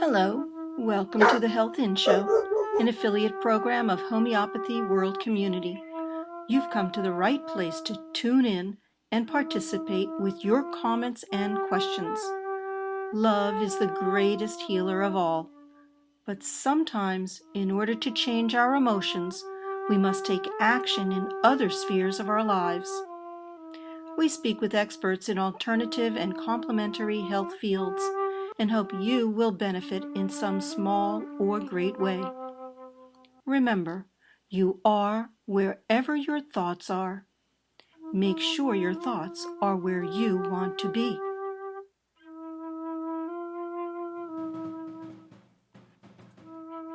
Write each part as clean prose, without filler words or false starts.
Hello, welcome to the Health In Show, an affiliate program of Homeopathy World Community. You've come to the right place to tune in and participate with your comments and questions. Love is the greatest healer of all, but sometimes, in order to change our emotions, we must take action in other spheres of our lives. We speak with experts in alternative and complementary health fields and hope you will benefit in some small or great way. Remember, you are wherever your thoughts are. Make sure your thoughts are where you want to be.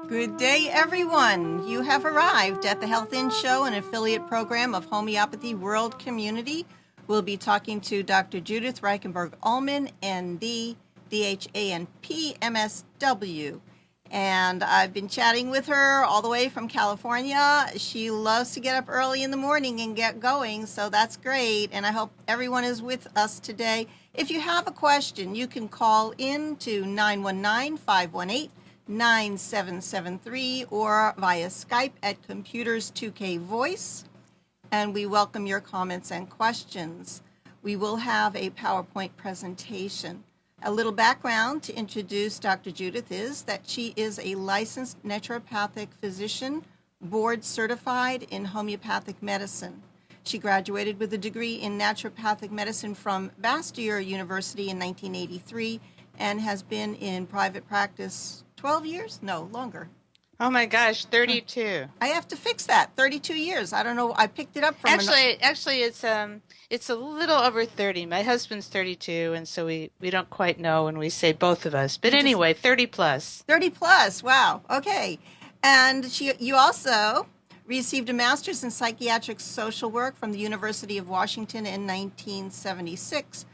Good day, everyone. You have arrived at the Health In Show, an affiliate program of Homeopathy World Community. We'll be talking to Dr. Judyth Reichenberg-Ullman, ND, DHANP, MSW. And I've been chatting with her all the way from California. She loves to get up early in the morning and get going, so that's great. And I hope everyone is with us today. If you have a question, you can call in to 919-518-9773 or via Skype at Computers 2K Voice. And we welcome your comments and questions. We will have a PowerPoint presentation. A little background to introduce Dr. Judyth is that she is a licensed naturopathic physician, board certified in homeopathic medicine. She graduated with a degree in naturopathic medicine from Bastyr University in 1983 and has been in private practice 12 years? No, longer. Oh my gosh, 32. I have to fix that. 32 years. I don't know. I picked it up from Actually it's a little over 30. My husband's 32, and so we don't quite know when we say both of us. But anyway, 30 plus. 30 plus. Wow. Okay. And you also received a master's in psychiatric social work from the University of Washington in 1976.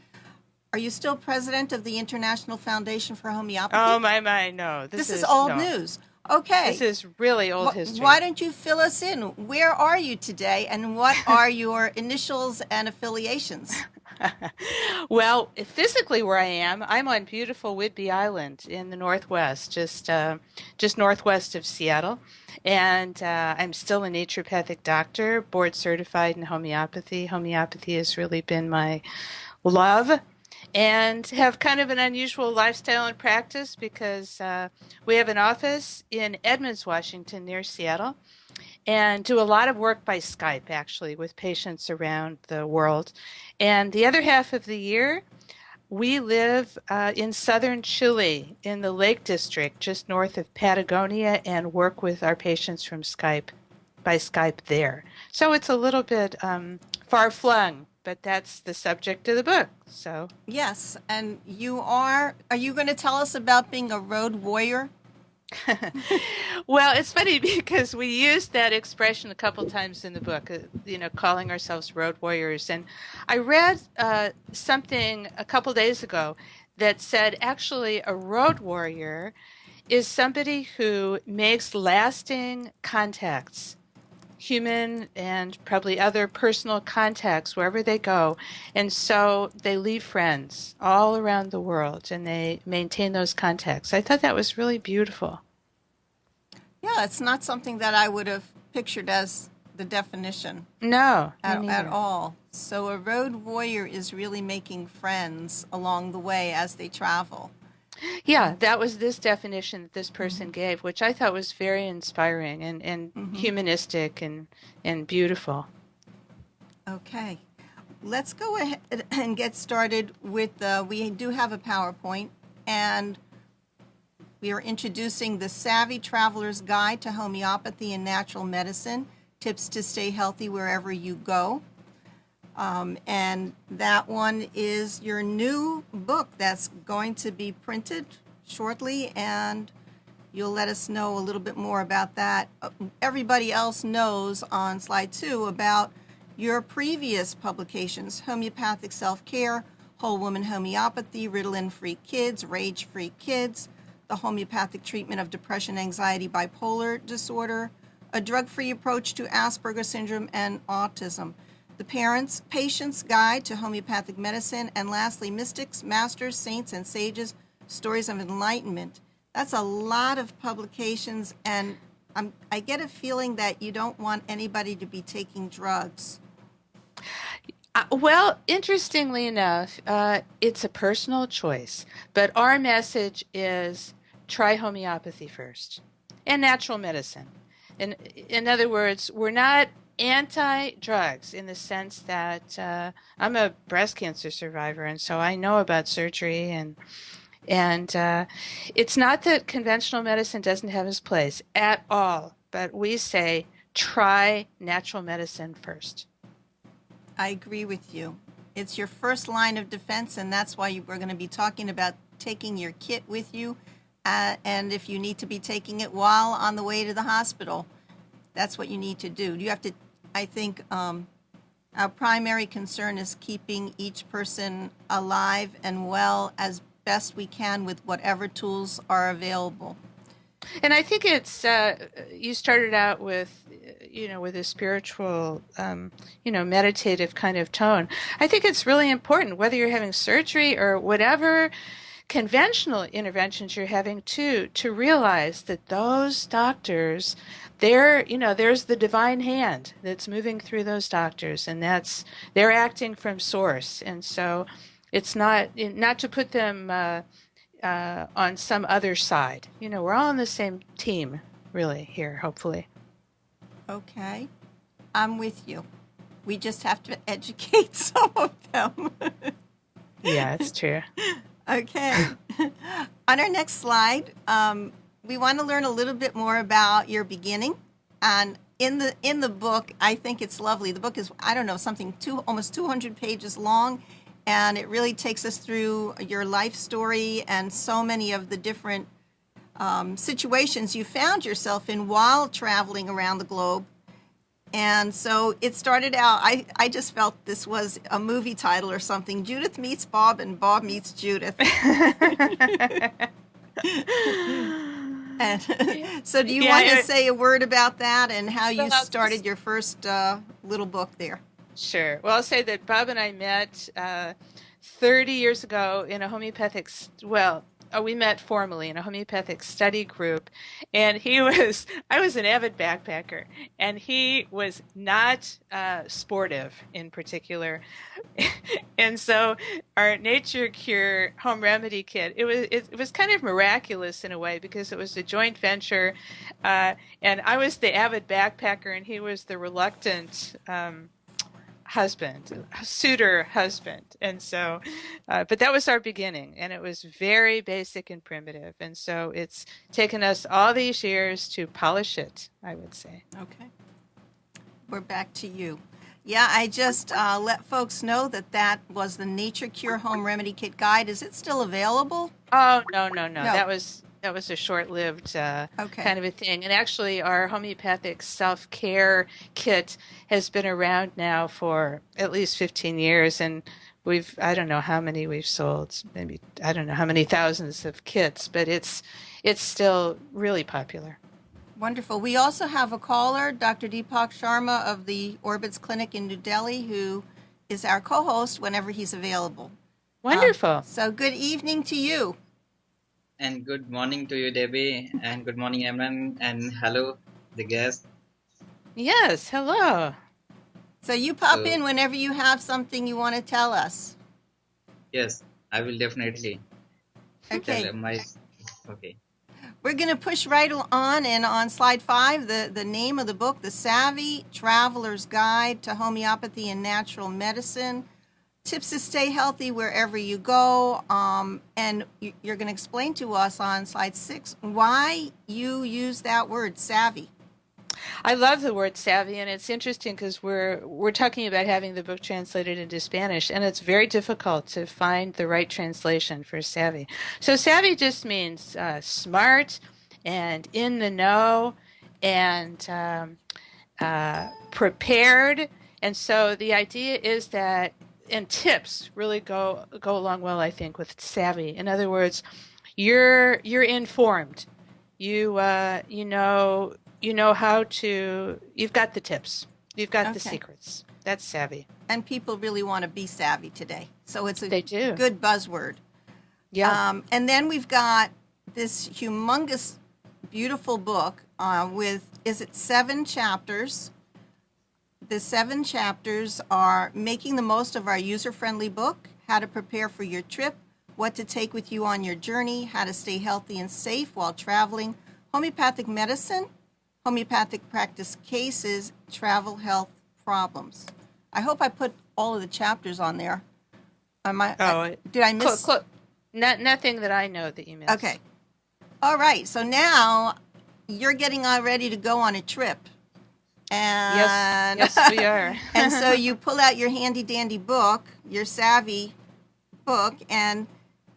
Are you still president of the International Foundation for Homeopathy? Oh my, no. This is old news. Okay. This is really old history. Why don't you fill us in? Where are you today, and what are your initials and affiliations? Well, physically where I am, I'm on beautiful Whidbey Island in the Northwest, just northwest of Seattle. And I'm still a naturopathic doctor, board certified in homeopathy. Homeopathy has really been my love. And have kind of an unusual lifestyle and practice because we have an office in Edmonds, Washington, near Seattle, and do a lot of work by Skype, actually, with patients around the world. And the other half of the year, we live in southern Chile, in the Lake District, just north of Patagonia, and work with our patients from Skype, by Skype there. So it's a little bit far-flung. But that's the subject of the book, so. Yes, and are you going to tell us about being a road warrior? Well, it's funny because we used that expression a couple times in the book, calling ourselves road warriors. And I read something a couple days ago that said actually a road warrior is somebody who makes lasting contacts, human and probably other personal contacts wherever they go. And so they leave friends all around the world and they maintain those contacts. I thought that was really beautiful. Yeah, it's not something that I would have pictured as the definition. No, at all. So a road warrior is really making friends along the way as they travel. Yeah, that was this definition that this person gave, which I thought was very inspiring and humanistic and beautiful. Okay. Let's go ahead and get started with we do have a PowerPoint, and we are introducing the Savvy Traveler's Guide to Homeopathy and Natural Medicine, Tips to Stay Healthy Wherever You Go. And that one is your new book that's going to be printed shortly, and you'll let us know a little bit more about that. Everybody else knows on slide 2 about your previous publications, Homeopathic Self-Care, Whole Woman Homeopathy, Ritalin-Free Kids, Rage-Free Kids, the Homeopathic Treatment of Depression, Anxiety, Bipolar Disorder, A Drug-Free Approach to Asperger's Syndrome and Autism, the Patient's Guide to Homeopathic Medicine, and lastly, Mystics, Masters, Saints, and Sages, Stories of Enlightenment. That's a lot of publications, and I get a feeling that you don't want anybody to be taking drugs. Well, interestingly enough, it's a personal choice, but our message is try homeopathy first and natural medicine. In other words, we're not anti-drugs in the sense that I'm a breast cancer survivor, and so I know about surgery, and it's not that conventional medicine doesn't have its place at all, but we say try natural medicine first. I agree with you. It's your first line of defense, and that's why we're going to be talking about taking your kit with you, and if you need to be taking it while on the way to the hospital, that's what you need to do. You have to, I think, our primary concern is keeping each person alive and well as best we can with whatever tools are available. And I think it's, you started out with, with a spiritual, meditative kind of tone. I think it's really important, whether you're having surgery or whatever conventional interventions you're having to realize that those doctors, there's the divine hand that's moving through those doctors, and they're acting from source. And so it's not to put them on some other side. We're all on the same team, really, here, hopefully. Okay. I'm with you. We just have to educate some of them. Yeah, it's true. Okay. On our next slide, we want to learn a little bit more about your beginning. And in the book, I think it's lovely. The book is, almost 200 pages long. And it really takes us through your life story and so many of the different situations you found yourself in while traveling around the globe. And so it started out, I just felt this was a movie title or something. Judyth meets Bob and Bob meets Judyth. And so do you want to say a word about that and how you started your first little book there? Sure. Well, I'll say that Bob and I met 30 years ago in a homeopathic, we met formally in a homeopathic study group, and I was an avid backpacker, and he was not sportive in particular. And so our Nature Cure home remedy kit, it was kind of miraculous in a way because it was a joint venture, and I was the avid backpacker, and he was the reluctant suitor husband. And so, but that was our beginning, and it was very basic and primitive. And so it's taken us all these years to polish it, I would say. Okay. We're back to you. Yeah, I just let folks know that was the Nature Cure Home Remedy Kit Guide. Is it still available? Oh, no. That was a short-lived kind of a thing. And actually, our homeopathic self-care kit has been around now for at least 15 years. And I don't know how many we've sold, maybe, I don't know how many thousands of kits, but it's still really popular. Wonderful. We also have a caller, Dr. Deepak Sharma of the Orbits Clinic in New Delhi, who is our co-host whenever he's available. Wonderful. So good evening to you. And good morning to you, Debbie, and good morning, Emran, and hello, the guest. Yes, hello. So you pop in whenever you have something you want to tell us. Yes, I will definitely. Okay. Okay. We're going to push right on, and on slide 5, the name of the book, The Savvy Traveler's Guide to Homeopathy and Natural Medicine. Tips to stay healthy wherever you go, and you're going to explain to us on slide 6 why you use that word, savvy. I love the word savvy, and it's interesting because we're talking about having the book translated into Spanish, and it's very difficult to find the right translation for savvy. So savvy just means smart and in the know and prepared, and so the idea is that. And tips really go along well, I think, with savvy. In other words, you're informed. You know how to. You've got the tips. You've got the secrets. That's savvy. And people really want to be savvy today, so it's a they do. Good buzzword. Yeah. And then we've got this humongous, beautiful book with, is it 7 chapters? The 7 chapters are making the most of our user-friendly book, how to prepare for your trip, what to take with you on your journey, how to stay healthy and safe while traveling, homeopathic medicine, homeopathic practice cases, travel health problems. I hope I put all of the chapters on there. Did I miss? Nothing that I know that you missed. Okay. All right. So now you're getting all ready to go on a trip. And yes, we are. And so you pull out your handy dandy book, your savvy book, and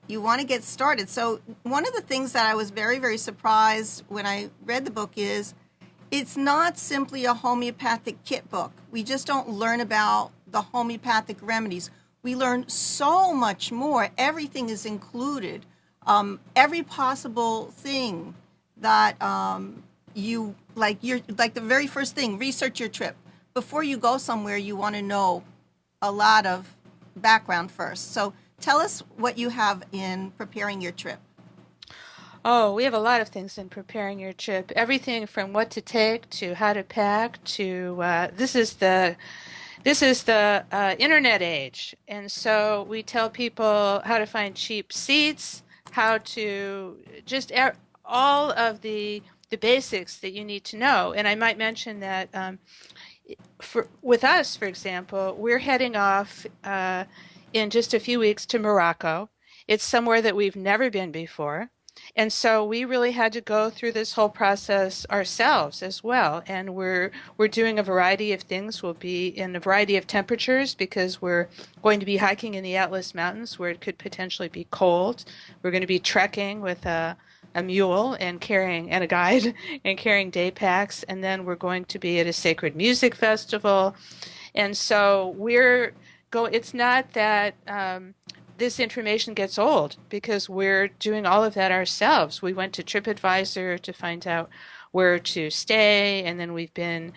you want to get started. So one of the things that I was very, very surprised when I read the book is it's not simply a homeopathic kit book. We just don't learn about the homeopathic remedies. We learn so much more. Everything is included. Every possible thing that you're like the very first thing, research your trip. Before you go somewhere, you want to know a lot of background first. So tell us what you have in preparing your trip. Oh, we have a lot of things in preparing your trip. Everything from what to take to how to pack to this is the internet age, and so we tell people how to find cheap seats, how to just all of the basics that you need to know. And I might mention that with us, for example, we're heading off in just a few weeks to Morocco. It's somewhere that we've never been before. And so we really had to go through this whole process ourselves as well. And we're doing a variety of things. We'll be in a variety of temperatures because we're going to be hiking in the Atlas Mountains where it could potentially be cold. We're going to be trekking with a mule and a guide and carrying day packs. And then we're going to be at a sacred music festival. And so it's not that this information gets old because we're doing all of that ourselves. We went to TripAdvisor to find out where to stay, and then we've been.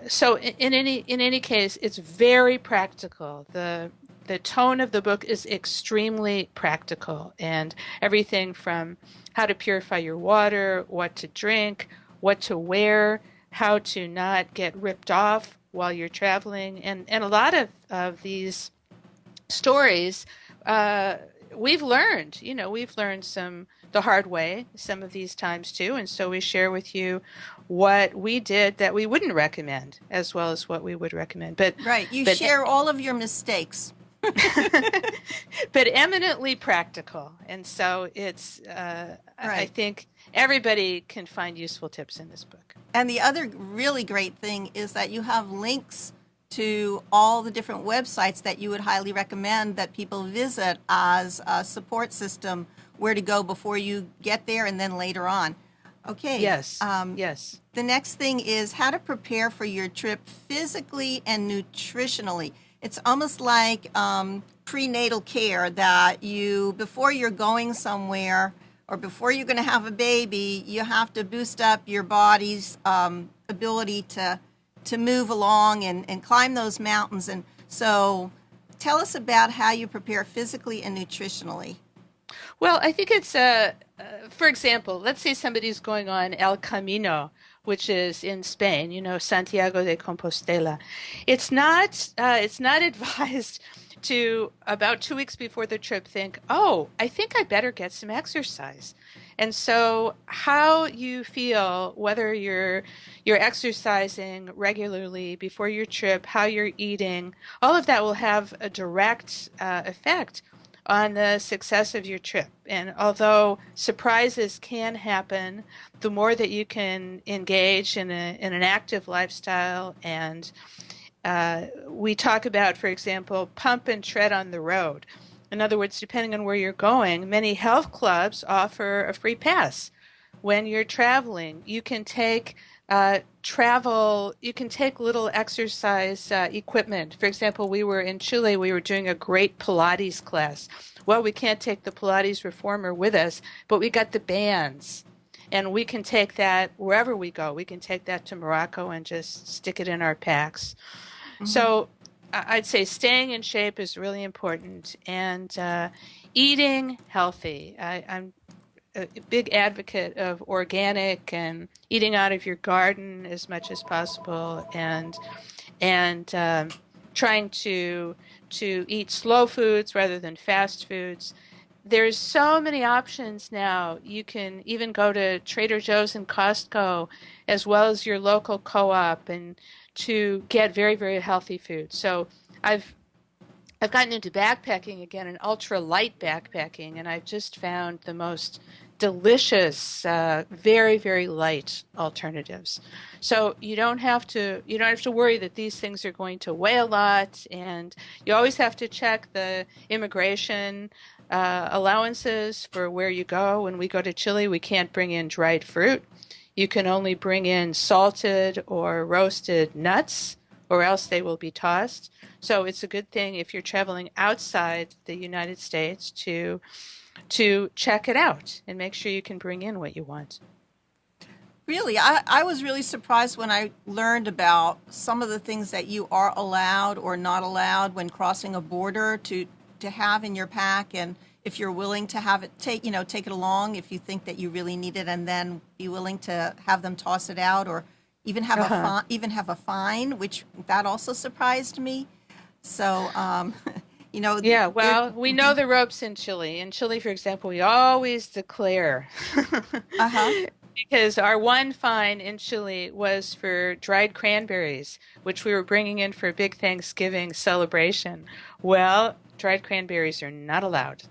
So in any case, it's very practical. The tone of the book is extremely practical, and everything from how to purify your water, what to drink, what to wear, how to not get ripped off while you're traveling, and a lot of these stories we've learned some the hard way some of these times too, and so we share with you what we did that we wouldn't recommend as well as what we would recommend. But you share all of your mistakes. But eminently practical, and so it's I think everybody can find useful tips in this book. And the other really great thing is that you have links to all the different websites that you would highly recommend that people visit as a support system, where to go before you get there and then later on. Okay. Yes. Yes. The next thing is how to prepare for your trip physically and nutritionally. It's almost like prenatal care that before you're going somewhere or before you're going to have a baby, you have to boost up your body's ability to move along and climb those mountains. And so tell us about how you prepare physically and nutritionally. Well, I think it's, for example, let's say somebody's going on El Camino, which is in Spain, Santiago de Compostela. It's not advised to, about 2 weeks before the trip, think, I think I better get some exercise. And so how you feel, whether you're exercising regularly before your trip, how you're eating, all of that will have a direct effect on the success of your trip. And although surprises can happen, the more that you can engage in an active lifestyle, and we talk about, for example, pump and tread on the road. In other words, depending on where you're going, many health clubs offer a free pass. When you're traveling, you can take little exercise equipment. For example, we were in Chile, we were doing a great Pilates class. Well, we can't take the Pilates reformer with us, but we got the bands. And we can take that wherever we go. We can take that to Morocco and just stick it in our packs. Mm-hmm. So I'd say staying in shape is really important, and eating healthy. a big advocate of organic and eating out of your garden as much as possible, and trying to eat slow foods rather than fast foods. There's so many options now. You can even go to Trader Joe's and Costco, as well as your local co-op, and to get very, very healthy food. So I've gotten into backpacking again, and ultra light backpacking, and I've just found the most delicious, very, very light alternatives. So you don't have to worry that these things are going to weigh a lot, and you always have to check the immigration allowances for where you go. When we go to Chile, we can't bring in dried fruit. You can only bring in salted or roasted nuts, or else they will be tossed. So it's a good thing if you're traveling outside the United States to check it out and make sure you can bring in what you want. Really, I was really surprised when I learned about some of the things that you are allowed or not allowed when crossing a border to have in your pack, and if you're willing to have it take it along if you think that you really need it, and then be willing to have them toss it out, or even have a fine, which that also surprised me. So Yeah, well, we know the ropes in Chile. In Chile, for example, we always declare. Because our one fine in Chile was for dried cranberries, which we were bringing in for a big Thanksgiving celebration. Well, dried cranberries are not allowed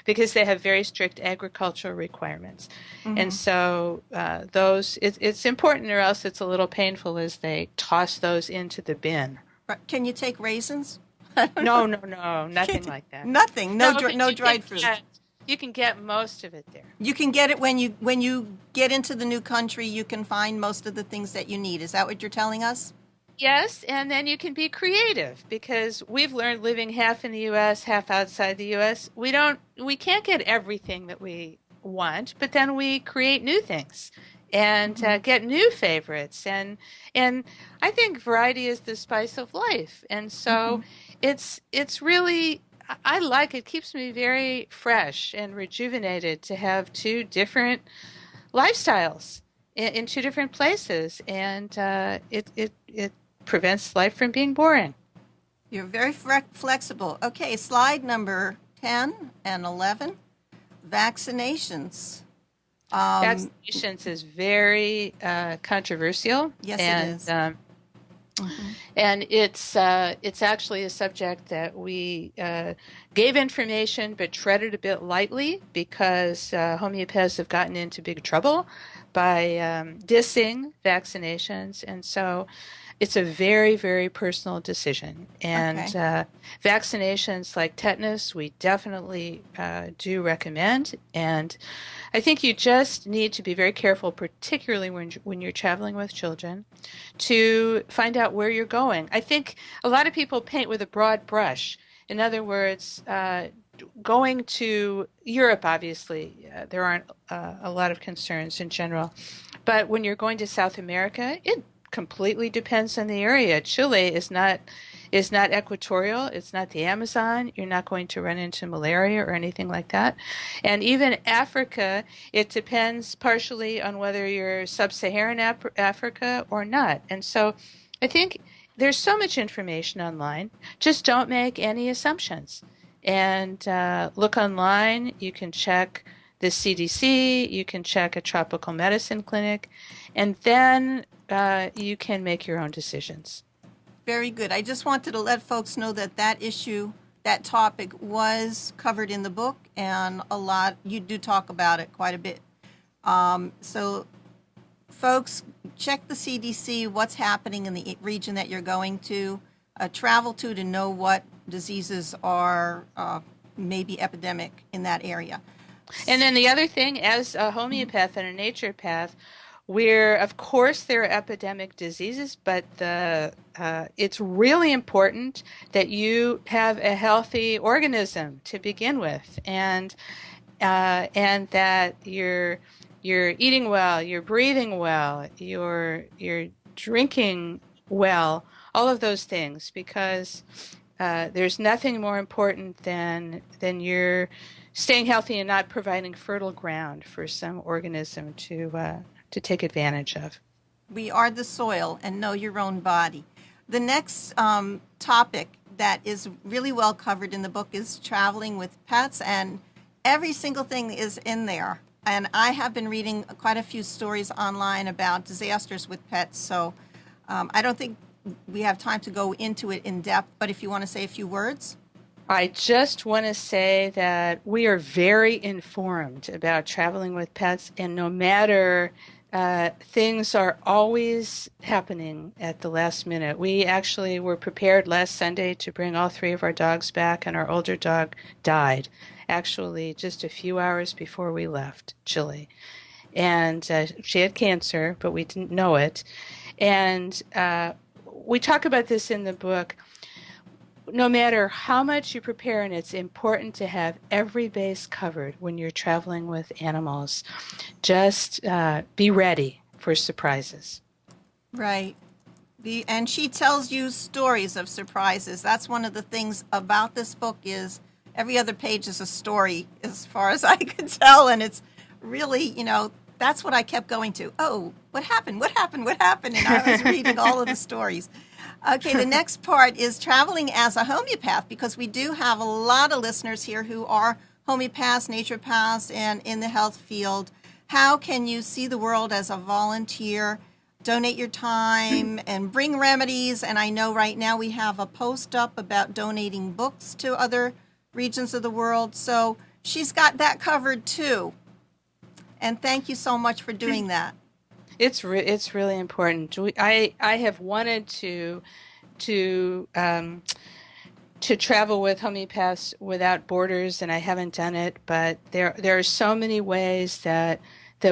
because they have very strict agricultural requirements. Mm-hmm. And so it's important, or else it's a little painful as they toss those into the bin. Can you take raisins? No, nothing like that. Nothing, no dried fruit. You can get most of it there. You can get it when you get into the new country. You can find most of the things that you need. Is that what you're telling us? Yes, and then you can be creative, because we've learned, living half in the U.S., half outside the U.S., we can't get everything that we want, but then we create new things and get new favorites, and I think variety is the spice of life, and so it's really, I like it. Keeps me very fresh and rejuvenated to have two different lifestyles in two different places, and it prevents life from being boring. You're very flexible. Okay, slide number 10 and 11, vaccinations. Vaccinations is very controversial. Yes, it is. And it's actually a subject that we gave information but treaded a bit lightly, because homeopaths have gotten into big trouble by dissing vaccinations, and so it's a very, very personal decision. And vaccinations like tetanus, we definitely do recommend. And I think you just need to be very careful, particularly when you're traveling with children, to find out where you're going. I think a lot of people paint with a broad brush. In other words, going to Europe, obviously, there aren't a lot of concerns in general. But when you're going to South America, it completely depends on the area. Chile is not equatorial. It's not the Amazon. You're not going to run into malaria or anything like that. And even Africa, it depends partially on whether you're sub-Saharan Africa or not. And so I think there's so much information online. Just don't make any assumptions. And look online. You can check the CDC. You can check a tropical medicine clinic. And then you can make your own decisions. Very good. I just wanted to let folks know that issue, that topic, was covered in the book, and you do talk about it quite a bit. So folks, check the CDC, what's happening in the region that you're going to, travel to know what diseases are maybe epidemic in that area. And then the other thing, as a homeopath and a naturopath, of course, there are epidemic diseases, but it's really important that you have a healthy organism to begin with, and that you're eating well, you're breathing well, you're drinking well, all of those things, because there's nothing more important than your staying healthy and not providing fertile ground for some organism to take advantage of. We are the soil, and know your own body. The next topic that is really well covered in the book is traveling with pets, and every single thing is in there. And I have been reading quite a few stories online about disasters with pets, so I don't think we have time to go into it in depth, but if you want to say a few words. I just want to say that we are very informed about traveling with pets, and no matter, things are always happening at the last minute. We actually were prepared last Sunday to bring all 3 of our dogs back, and our older dog died, actually just a few hours before we left Chile. And she had cancer, but we didn't know it. And we talk about this in the book. No matter how much you prepare, and it's important to have every base covered when you're traveling with animals, just be ready for surprises. Right. And she tells you stories of surprises. That's one of the things about this book is every other page is a story as far as I could tell. And it's really, that's what I kept going to. Oh, what happened? What happened? What happened? And I was reading all of the stories. Okay, the next part is traveling as a homeopath, because we do have a lot of listeners here who are homeopaths, naturopaths, and in the health field. How can you see the world as a volunteer, donate your time, and bring remedies? And I know right now we have a post up about donating books to other regions of the world. So she's got that covered too. And thank you so much for doing that. It's really important. I have wanted to travel with homeopaths without borders, and I haven't done it. But there are so many ways that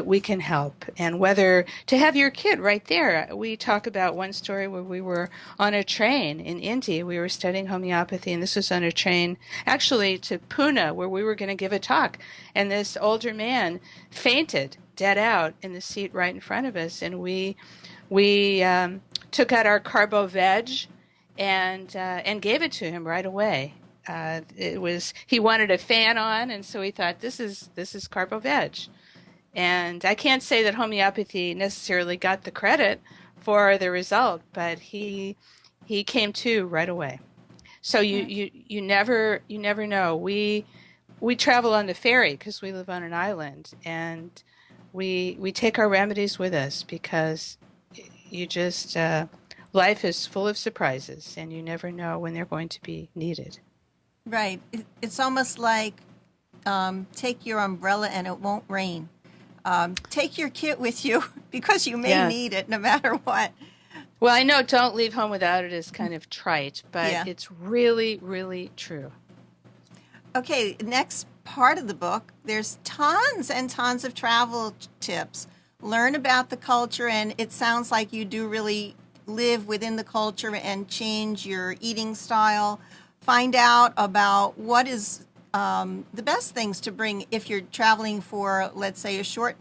we can help, and whether to have your kid right there. We talk about one story where we were on a train in India. We were studying homeopathy, and this was on a train actually to Pune, where we were going to give a talk, and this older man fainted dead out in the seat right in front of us, and we took out our carbo veg and gave it to him right away. He wanted a fan on, and so we thought this is carbo veg. And I can't say that homeopathy necessarily got the credit for the result, but he came to right away. So you never know. We travel on the ferry because we live on an island, and we take our remedies with us because life is full of surprises, and you never know when they're going to be needed. Right. It's almost like take your umbrella and it won't rain. Take your kit with you because you may need it no matter what. Well, I know don't leave home without it is kind of trite, but it's really, really true. Okay, next part of the book, there's tons and tons of travel tips. Learn about the culture, and it sounds like you do really live within the culture and change your eating style. Find out about what is the best things to bring if you're traveling for, let's say, a short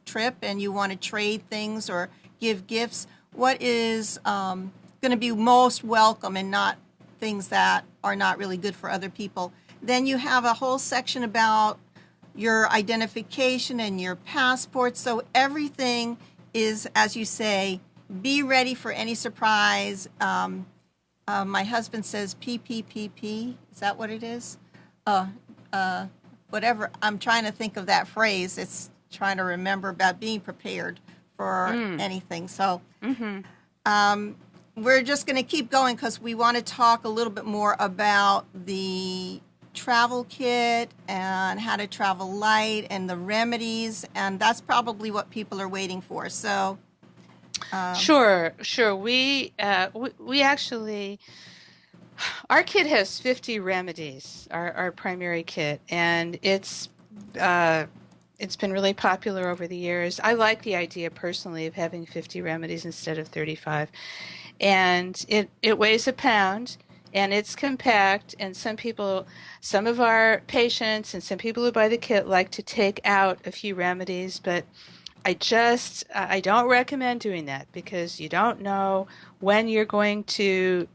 trip and you want to trade things or give gifts. What is going to be most welcome and not things that are not really good for other people. Then you have a whole section about your identification and your passport. So everything is, as you say, be ready for any surprise. My husband says PPPP. Is that what it is? Whatever. I'm trying to think of that phrase. It's trying to remember about being prepared for anything. So we're just going to keep going because we want to talk a little bit more about the travel kit and how to travel light and the remedies, and that's probably what people are waiting for. So sure. We actually, our kit has 50 remedies, our primary kit, and it's been really popular over the years. I like the idea personally of having 50 remedies instead of 35. And it weighs a pound, and it's compact, and some of our patients and some people who buy the kit like to take out a few remedies, but I don't recommend doing that because you don't know when you're going to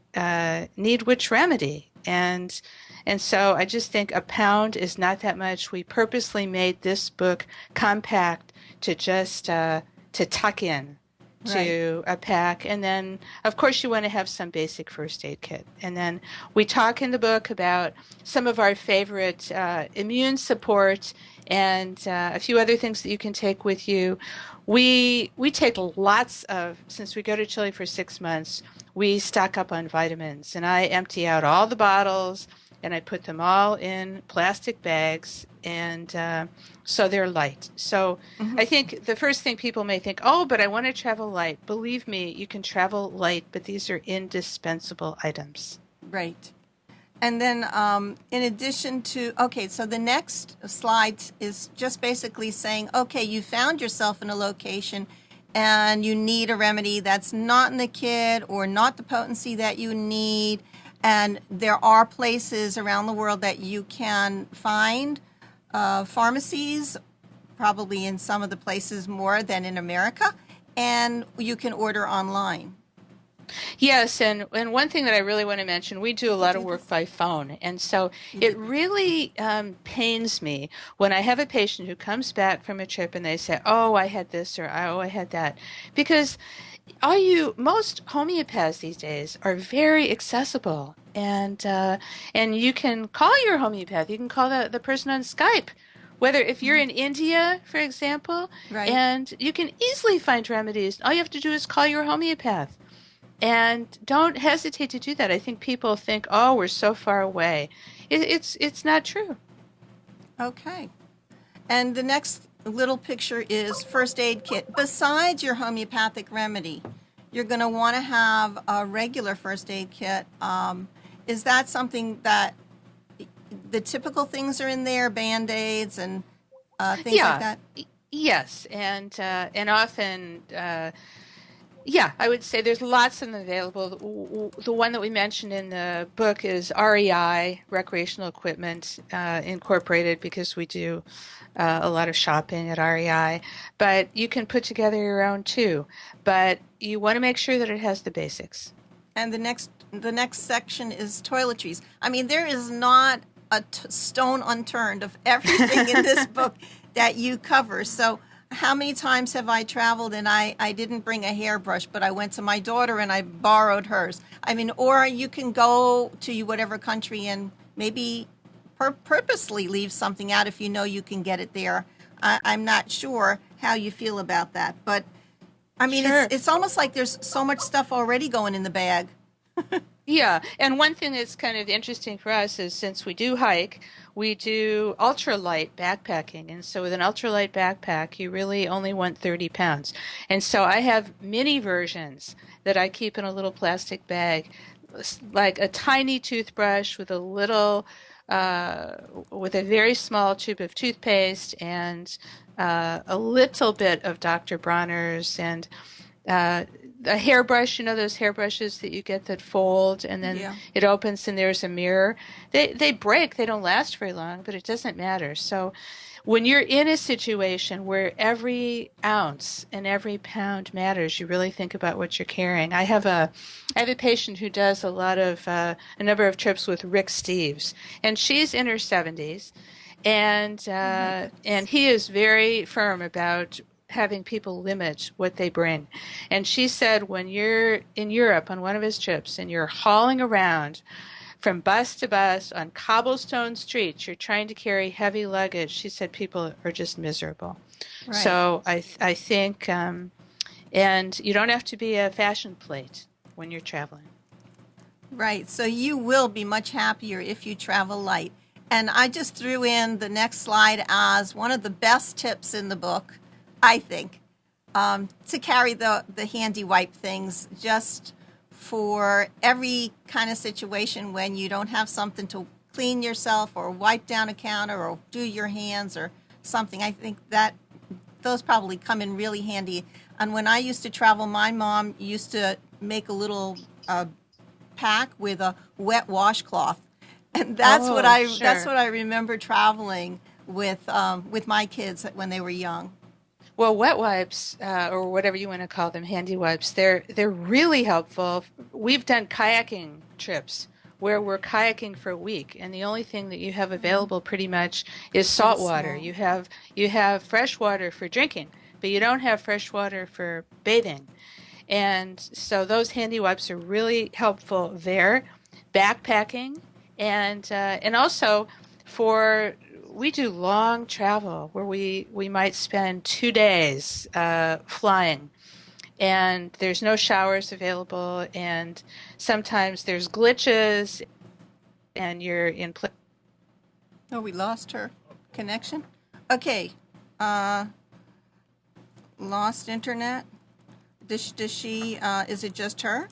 need which remedy. And And so I just think a pound is not that much. We purposely made this book compact to just to tuck in to a pack. And then, of course, you want to have some basic first aid kit. And then we talk in the book about some of our favorite immune support and a few other things that you can take with you. We take lots of, since we go to Chile for 6 months, we stock up on vitamins. And I empty out all the bottles, and I put them all in plastic bags, and so they're light. So I think the first thing people may think, oh, but I want to travel light. Believe me, you can travel light, but these are indispensable items. Right. And then in addition to, okay, so the next slide is just basically saying, okay, you found yourself in a location and you need a remedy that's not in the kit or not the potency that you need. And there are places around the world that you can find pharmacies, probably in some of the places more than in America, and you can order online. Yes, and one thing that I really want to mention, we do a lot of work by phone, and so it really pains me when I have a patient who comes back from a trip and they say, oh, I had this, or oh, I had that, because most homeopaths these days are very accessible, and you can call your homeopath. You can call the person on Skype, whether if you're in India, for example, and you can easily find remedies. All you have to do is call your homeopath, and don't hesitate to do that. I think people think, oh, we're so far away. It's not true. Okay, and the next little picture is first aid kit. Besides your homeopathic remedy, you're going to want to have a regular first aid kit. Is that something that the typical things are in there, Band-Aids and things like that? Yes, and often, I would say there's lots of them available. The one that we mentioned in the book is REI, Recreational Equipment Incorporated, because we do a lot of shopping at REI. But you can put together your own too. But you want to make sure that it has the basics. And the next section is toiletries. I mean, there is not a stone unturned of everything in this book that you cover. So how many times have I traveled and I didn't bring a hairbrush, but I went to my daughter and I borrowed hers? I mean, or you can go to whatever country and maybe purposely leave something out if you know you can get it there. I'm not sure how you feel about that, but I mean, sure. It's almost like there's so much stuff already going in the bag. Yeah, and one thing that's kind of interesting for us is since we do hike, we do ultralight backpacking. And so with an ultralight backpack, you really only want 30 pounds. And so I have mini versions that I keep in a little plastic bag, like a tiny toothbrush with a very small tube of toothpaste and a little bit of Dr. Bronner's and a hairbrush, those hairbrushes that you get that fold and then it opens and there's a mirror. They break. They don't last very long, but it doesn't matter. So when you're in a situation where every ounce and every pound matters, you really think about what you're carrying. I have a patient who does a number of trips with Rick Steves, and she's in her 70s, and he is very firm about having people limit what they bring. And she said when you're in Europe on one of his trips and you're hauling around from bus to bus on cobblestone streets, you're trying to carry heavy luggage, she said people are just miserable. Right. So I think, and you don't have to be a fashion plate when you're traveling. Right. So you will be much happier if you travel light. And I just threw in the next slide as one of the best tips in the book, I think, to carry the handy wipe things just for every kind of situation when you don't have something to clean yourself or wipe down a counter or do your hands or something. I think that those probably come in really handy. And when I used to travel, my mom used to make a little pack with a wet washcloth. And that's what I remember traveling with my kids when they were young. Well, wet wipes, or whatever you want to call them, handy wipes, they're really helpful. We've done kayaking trips where we're kayaking for a week, and the only thing that you have available pretty much is salt water. You have fresh water for drinking, but you don't have fresh water for bathing. And so those handy wipes are really helpful there. Backpacking, and also we do long travel where we might spend 2 days flying. And there's no showers available, and sometimes there's glitches, and you're in place. Oh, we lost her connection. Okay, lost internet. Does she? Is it just her?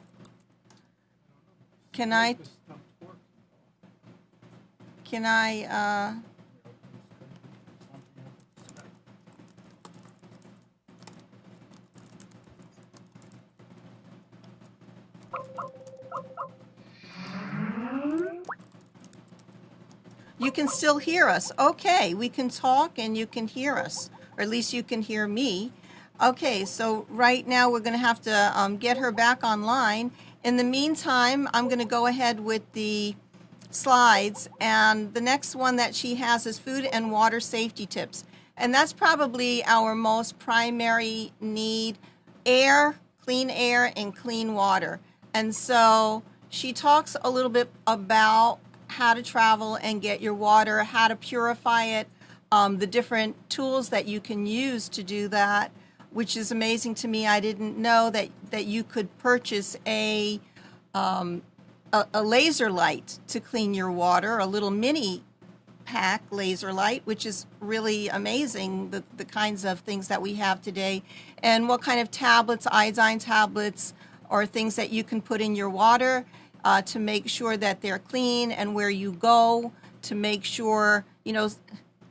Can I? You can still hear us. Okay, we can talk and you can hear us, or at least you can hear me. Okay, so right now we're going to have to get her back online. In the meantime, I'm going to go ahead with the slides, and the next one that she has is food and water safety tips. And that's probably our most primary need: air, clean air, and clean water. And so she talks a little bit about how to travel and get your water, how to purify it, the different tools that you can use to do that, which is amazing to me. I didn't know that you could purchase a laser light to clean your water, a little mini pack laser light, which is really amazing, the kinds of things that we have today, and what kind of tablets, iodine tablets, or things that you can put in your water to make sure that they're clean, and where you go to make sure,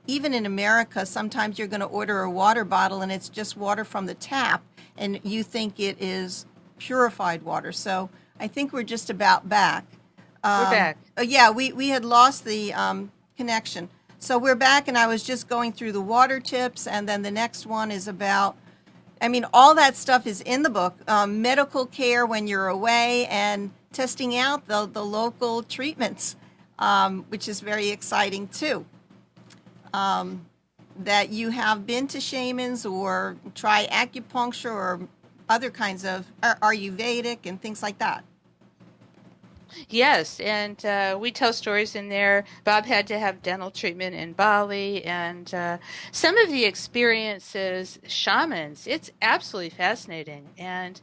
even in America, sometimes you're going to order a water bottle and it's just water from the tap and you think it is purified water. So I think we're just about back. We're back. Yeah, we had lost the connection. So we're back, and I was just going through the water tips, and then the next one is about, all that stuff is in the book, medical care when you're away, and testing out the local treatments, which is very exciting too. That you have been to shamans or try acupuncture or other kinds of Ayurvedic and things like that. Yes, and we tell stories in there. Bob had to have dental treatment in Bali, and some of the experiences, shamans, it's absolutely fascinating. And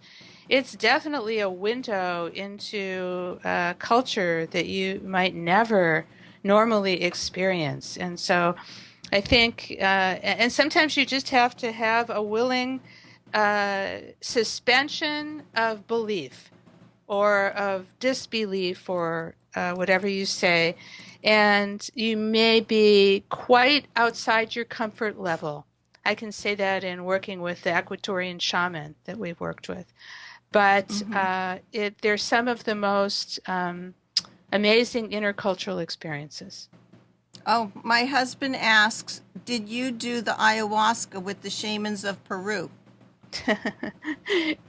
it's definitely a window into culture that you might never normally experience. And so I think, and sometimes you just have to have a willing suspension of belief or of disbelief, or whatever you say, and you may be quite outside your comfort level. I can say that in working with the Ecuadorian shaman that we've worked with. But they're some of the most amazing intercultural experiences. Oh, my husband asks, did you do the ayahuasca with the shamans of Peru?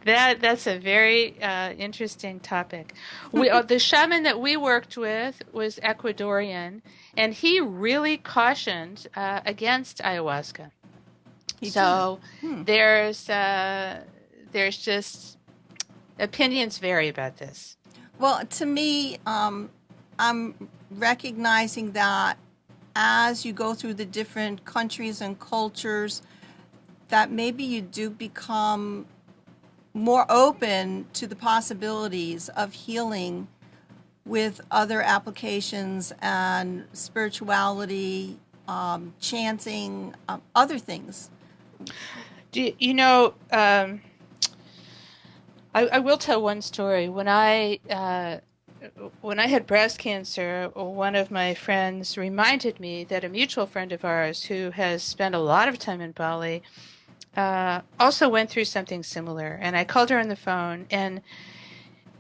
That's a very interesting topic. The shaman that we worked with was Ecuadorian, and he really cautioned against ayahuasca. There's just opinions vary about this. Well, to me, I'm recognizing that as you go through the different countries and cultures, that maybe you do become more open to the possibilities of healing with other applications and spirituality, chanting, other things. I will tell one story. When I had breast cancer, one of my friends reminded me that a mutual friend of ours who has spent a lot of time in Bali also went through something similar. And I called her on the phone, and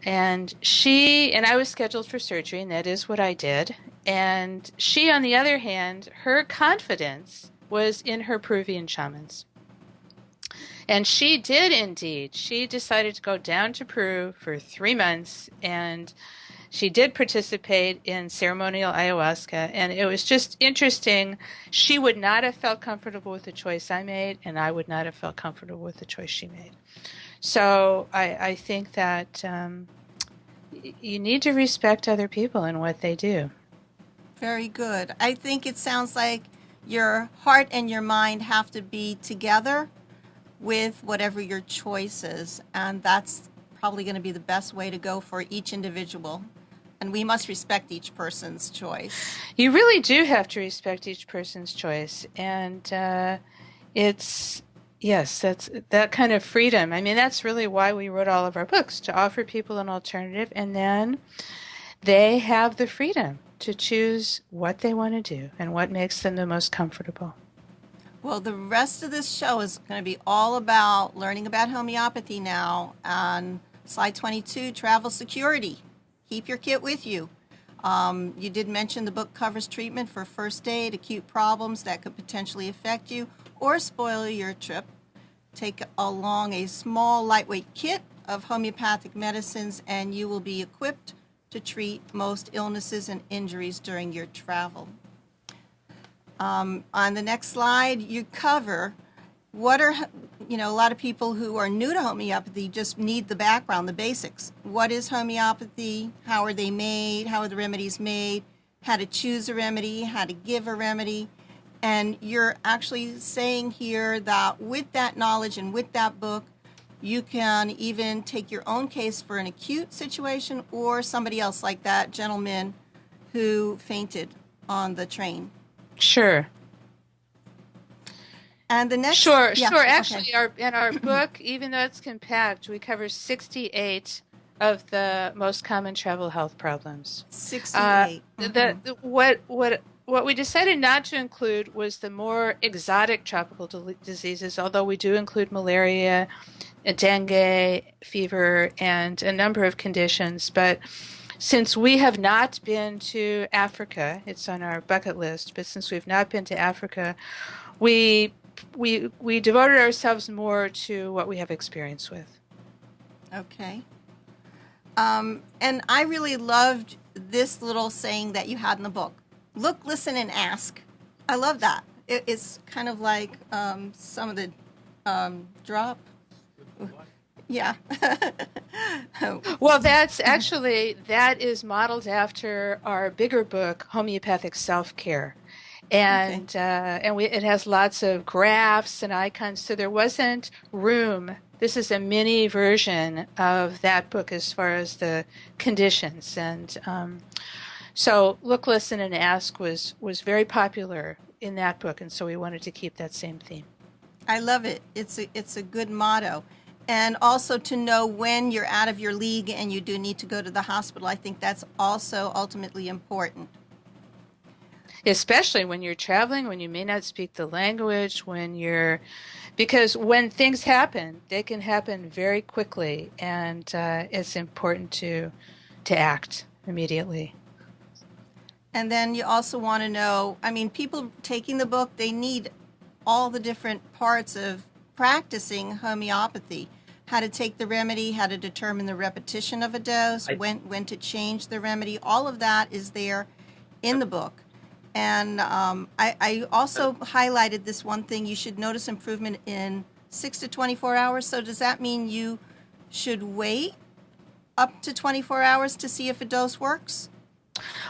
I was scheduled for surgery, and that is what I did. And she, on the other hand, her confidence was in her Peruvian shamans. And she did indeed. She decided to go down to Peru for 3 months, and she did participate in ceremonial ayahuasca, and it was just interesting. She would not have felt comfortable with the choice I made, and I would not have felt comfortable with the choice she made. So I think that you need to respect other people and what they do. Very good. I think it sounds like your heart and your mind have to be together with whatever your choice is, and that's probably going to be the best way to go for each individual. And we must respect each person's choice. You really do have to respect each person's choice, and it's that's that kind of freedom. I mean, that's really why we wrote all of our books, to offer people an alternative, and then they have the freedom to choose what they want to do and what makes them the most comfortable. Well, the rest of this show is going to be all about learning about homeopathy now. On slide 22, travel security. Keep your kit with you. You did mention the book covers treatment for first aid, acute problems that could potentially affect you or spoil your trip. Take along a small, lightweight kit of homeopathic medicines, and you will be equipped to treat most illnesses and injuries during your travel. On the next slide, you cover what are, a lot of people who are new to homeopathy just need the background, the basics. What is homeopathy? How are they made? How are the remedies made? How to choose a remedy? How to give a remedy? And you're actually saying here that with that knowledge and with that book, you can even take your own case for an acute situation or somebody else, like that gentleman who fainted on the train. Sure. And the next... Sure. Yeah, Actually, okay. in our book, even though it's compact, we cover 68 of the most common travel health problems. 68. What we decided not to include was the more exotic tropical diseases, although we do include malaria, dengue, fever, and a number of conditions. But since we have not been to Africa, it's on our bucket list, but since we've not been to Africa, we devoted ourselves more to what we have experience with. Okay. And I really loved this little saying that you had in the book. Look, listen, and ask. I love that. It's kind of like some of the drop. Yeah. Well, that is modeled after our bigger book, Homeopathic Self-Care. And it has lots of graphs and icons, so there wasn't room. This is a mini version of that book as far as the conditions. And so Look, Listen, and Ask was very popular in that book, and so we wanted to keep that same theme. I love it. It's a good motto. And also to know when you're out of your league and you do need to go to the hospital. I think that's also ultimately important. Especially when you're traveling, when you may not speak the language, because when things happen, they can happen very quickly, and it's important to act immediately. And then you also want to know, people taking the book, they need all the different parts of practicing homeopathy. How to take the remedy, how to determine the repetition of a dose, when to change the remedy. All of that is there in the book. And I also highlighted this one thing. You should notice improvement in 6 to 24 hours. So does that mean you should wait up to 24 hours to see if a dose works?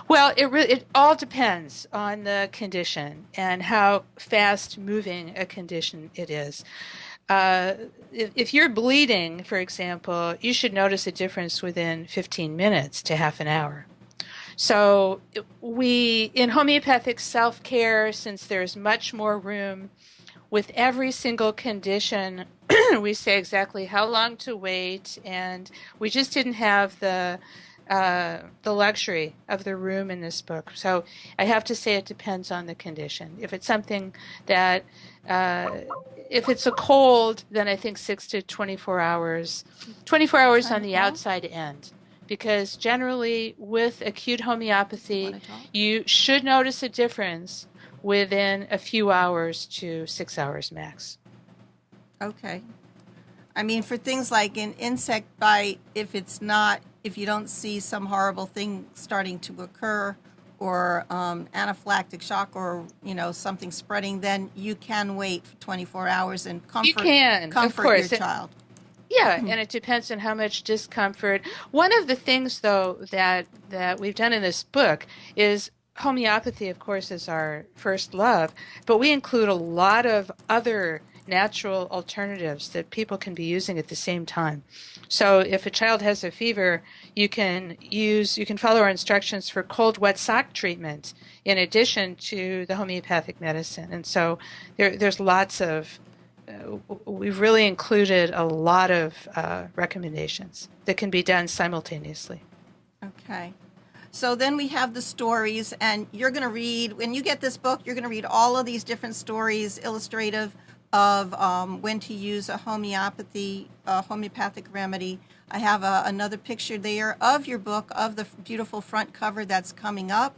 Well, it all depends on the condition and how fast moving a condition it is. If you're bleeding, for example, you should notice a difference within 15 minutes to half an hour. So in homeopathic self-care, since there's much more room, with every single condition, we say exactly how long to wait, and we just didn't have the luxury of the room in this book. So I have to say it depends on the condition. If it's something that, if it's a cold, then I think 6 to 24 hours. 24 hours on the outside end. Because generally with acute homeopathy, you should notice a difference within a few hours to 6 hours max. Okay. For things like an insect bite, if if you don't see some horrible thing starting to occur, or anaphylactic shock, or something spreading, then you can wait for 24 hours and You can, of course. your child. Yeah, and it depends on how much discomfort. One of the things, though, that we've done in this book is homeopathy, of course, is our first love, but we include a lot of other natural alternatives that people can be using at the same time. So if a child has a fever, you can follow our instructions for cold wet sock treatment in addition to the homeopathic medicine. And so there's lots of we've really included a lot of recommendations that can be done simultaneously. Okay. So then we have the stories, and you're going to read, when you get this book, you're going to read all of these different stories illustrative of when to use a homeopathic remedy. I have another picture there of your book, of the beautiful front cover that's coming up,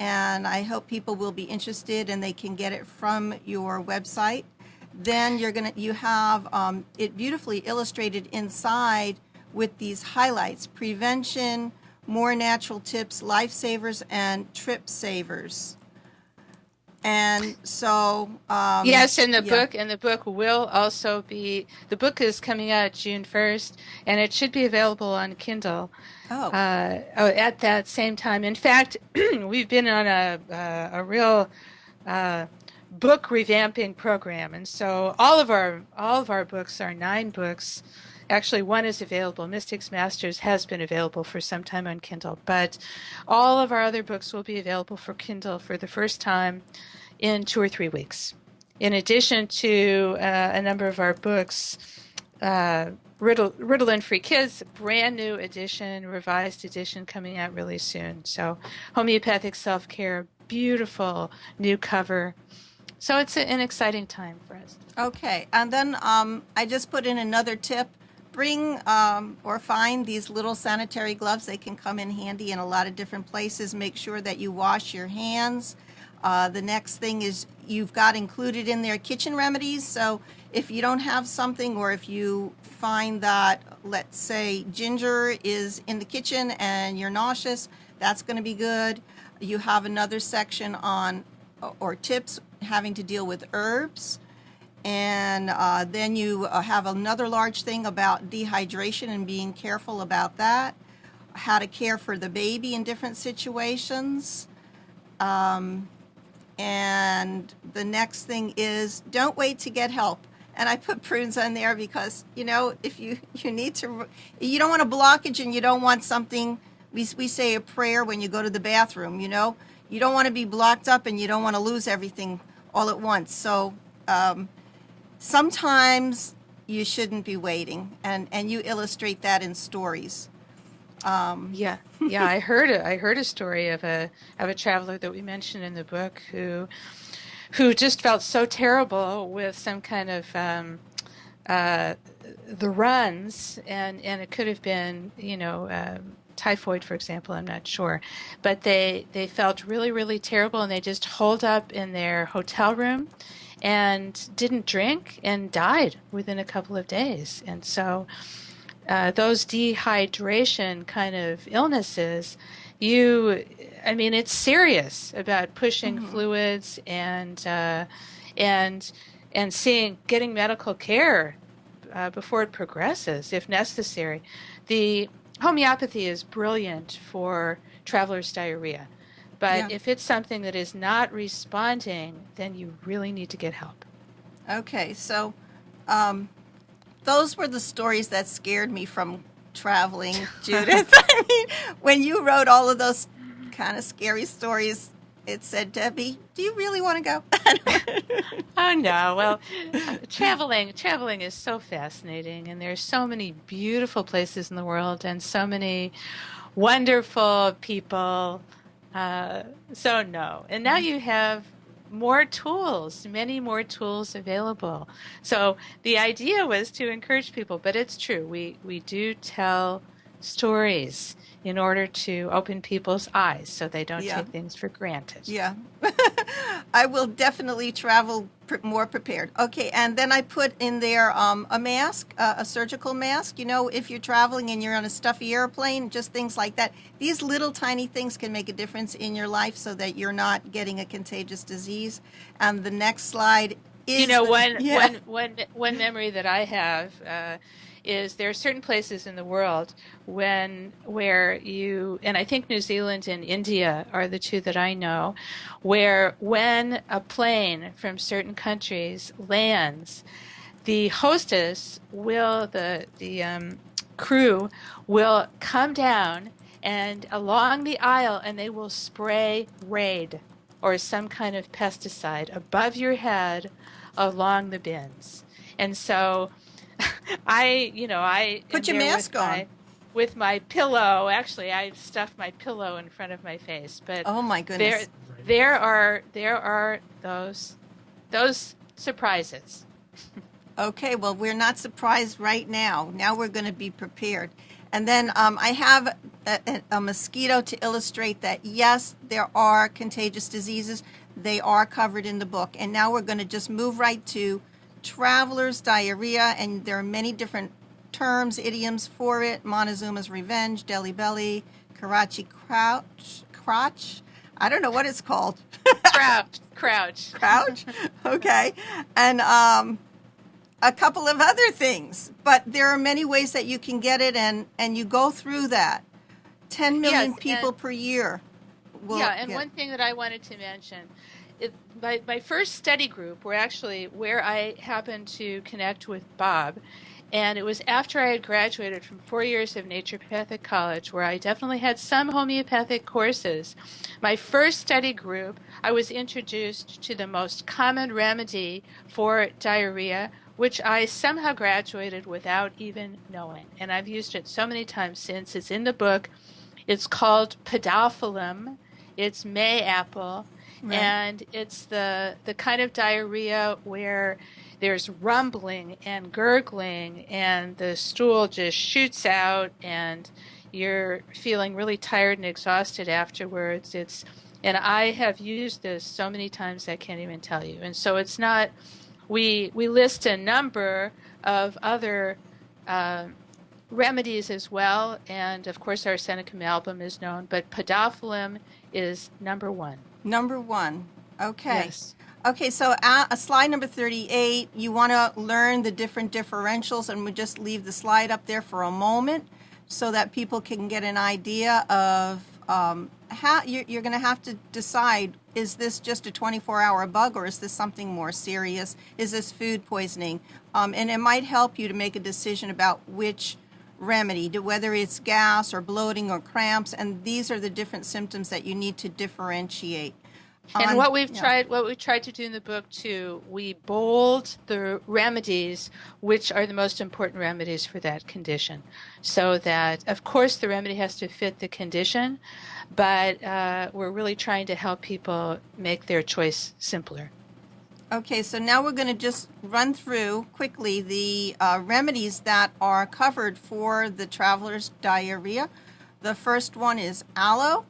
and I hope people will be interested and they can get it from your website. Then you have it beautifully illustrated inside with these highlights: prevention, more natural tips, lifesavers, and trip savers. And so yes, and the book will also be, the book is coming out June 1st, and it should be available on Kindle at that same time. In fact, we've been on a real book revamping program, and so all of our books are 9 books. Actually, one is available. Mystics Masters has been available for some time on Kindle, but all of our other books will be available for Kindle for the first time in 2 or 3 weeks. In addition to a number of our books, Ritalin Free Kids, brand new edition, revised edition coming out really soon. So homeopathic self-care, beautiful new cover. So it's an exciting time for us. Okay, and then I just put in another tip. Bring or find these little sanitary gloves. They can come in handy in a lot of different places. Make sure that you wash your hands. The next thing is you've got included in there kitchen remedies. So if you don't have something, or if you find that, let's say, ginger is in the kitchen and you're nauseous, that's going to be good. You have another section on or tips having to deal with herbs. And then you have another large thing about dehydration and being careful about that, how to care for the baby in different situations. And the next thing is don't wait to get help. And I put prunes on there because, if you need to, you don't want a blockage and you don't want something, we say a prayer when you go to the bathroom, you don't want to be blocked up and you don't want to lose everything all at once. So, sometimes you shouldn't be waiting, and you illustrate that in stories. Yeah. I heard a story of a traveler that we mentioned in the book who just felt so terrible with some kind of the runs, and it could have been typhoid, for example. I'm not sure, but they felt really, really terrible, and they just holed up in their hotel room and didn't drink and died within a couple of days. And so those dehydration kind of illnesses, it's serious about pushing fluids and getting medical care before it progresses, if necessary. The homeopathy is brilliant for traveler's diarrhea. But if it's something that is not responding, then you really need to get help. Okay, so those were the stories that scared me from traveling, Judyth. I mean, when you wrote all of those kind of scary stories, it said, Debbie, do you really want to go? Oh, no. Well, traveling is so fascinating, and there's so many beautiful places in the world and so many wonderful people. So no. And now you have more tools, many more tools available. So the idea was to encourage people, but it's true. We do tell stories in order to open people's eyes so they don't take things for granted. Yeah. I will definitely travel More prepared. Okay, and then I put in there a mask, a surgical mask. You know, if you're traveling and you're on a stuffy airplane, just things like that. These little tiny things can make a difference in your life so that you're not getting a contagious disease. And the next slide is... You know, one memory that I have is there are certain places in the world where you, and I think New Zealand and India are the two that I know, where when a plane from certain countries lands, the hostess will, the crew will come down and along the aisle, and they will spray Raid or some kind of pesticide above your head along the bins. And so I put your mask on. With my pillow. Actually, I stuffed my pillow in front of my face. But oh my goodness, there are those surprises. Okay, well, we're not surprised right now. Now we're going to be prepared. And then I have a mosquito to illustrate that, yes, there are contagious diseases. They are covered in the book. And now we're going to just move right to traveler's diarrhea, and there are many different terms, idioms for it. Montezuma's revenge, Delhi belly, Karachi crotch. I don't know what it's called. Crouch. Okay. And a couple of other things. But there are many ways that you can get it, and you go through that. 10 million people per year. One thing that I wanted to mention, my first study group were actually where I happened to connect with Bob, and it was after I had graduated from 4 years of naturopathic college, where I definitely had some homeopathic courses. My first study group, I was introduced to the most common remedy for diarrhea, which I somehow graduated without even knowing, and I've used it so many times since. It's in the book. It's called podophyllum. It's mayapple. Right. And it's the kind of diarrhea where there's rumbling and gurgling and the stool just shoots out and you're feeling really tired and exhausted afterwards. And I have used this so many times I can't even tell you. And so it's not, we list a number of other remedies as well, and of course Arsenicum album is known, but podophyllum is number one. Number one. Okay. Yes. Okay, so slide number 38, you want to learn the different differentials, and we just leave the slide up there for a moment so that people can get an idea of how you're going to have to decide, is this just a 24-hour bug or is this something more serious? Is this food poisoning? And it might help you to make a decision about which remedy, whether it's gas or bloating or cramps, and these are the different symptoms that you need to differentiate. And what we've tried to do in the book too, we bold the remedies which are the most important remedies for that condition, so that of course the remedy has to fit the condition, but we're really trying to help people make their choice simpler. Okay, so now we're going to just run through quickly the remedies that are covered for the traveler's diarrhea. The first one is aloe,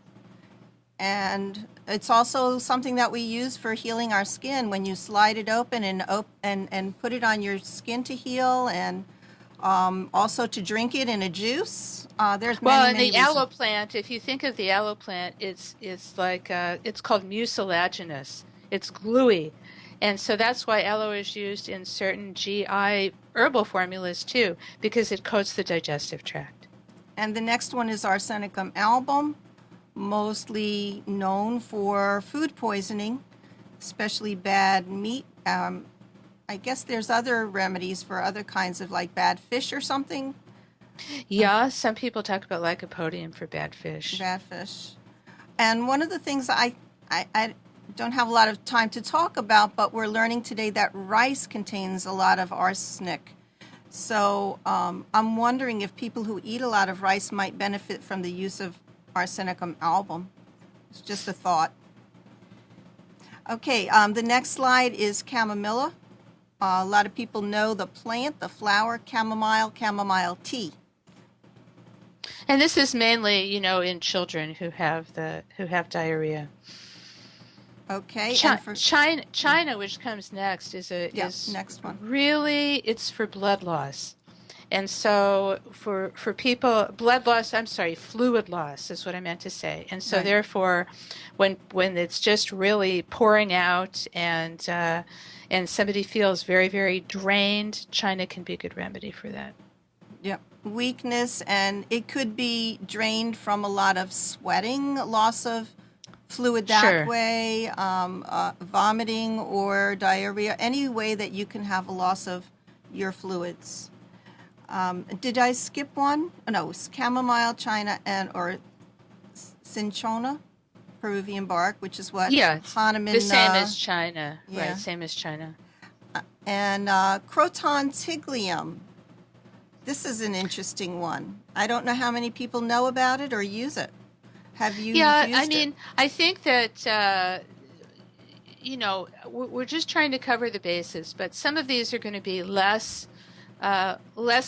and it's also something that we use for healing our skin when you slide it open and put it on your skin to heal, and also to drink it in a juice. There's many the aloe plant, if you think of the aloe plant, it's like it's called mucilaginous. It's gluey. And so that's why aloe is used in certain GI herbal formulas too, because it coats the digestive tract. And the next one is Arsenicum album, mostly known for food poisoning, especially bad meat. I guess there's other remedies for other kinds of, like bad fish or something. Yeah, some people talk about lycopodium for bad fish. Bad fish. And one of the things I don't have a lot of time to talk about, but we're learning today that rice contains a lot of arsenic. So I'm wondering if people who eat a lot of rice might benefit from the use of Arsenicum album. It's just a thought. Okay, the next slide is chamomilla. A lot of people know the plant, the flower, chamomile tea. And this is mainly, in children who have diarrhea. Okay. And for China, which comes next, is next one. Really, it's for blood loss. And so for people, fluid loss is what I meant to say. And so therefore, when it's just really pouring out and somebody feels very, very drained, China can be a good remedy for that. Yep. Weakness, and it could be drained from a lot of sweating, loss of fluid that way, vomiting or diarrhea, any way that you can have a loss of your fluids. Did I skip one? Oh, no, it's chamomile, China, or cinchona, Peruvian bark, which is what Hahnemann... the same as China, right? Same as China. And Croton tiglium. This is an interesting one. I don't know how many people know about it or use it. Have you used it? I think that, we're just trying to cover the bases, but some of these are going to be less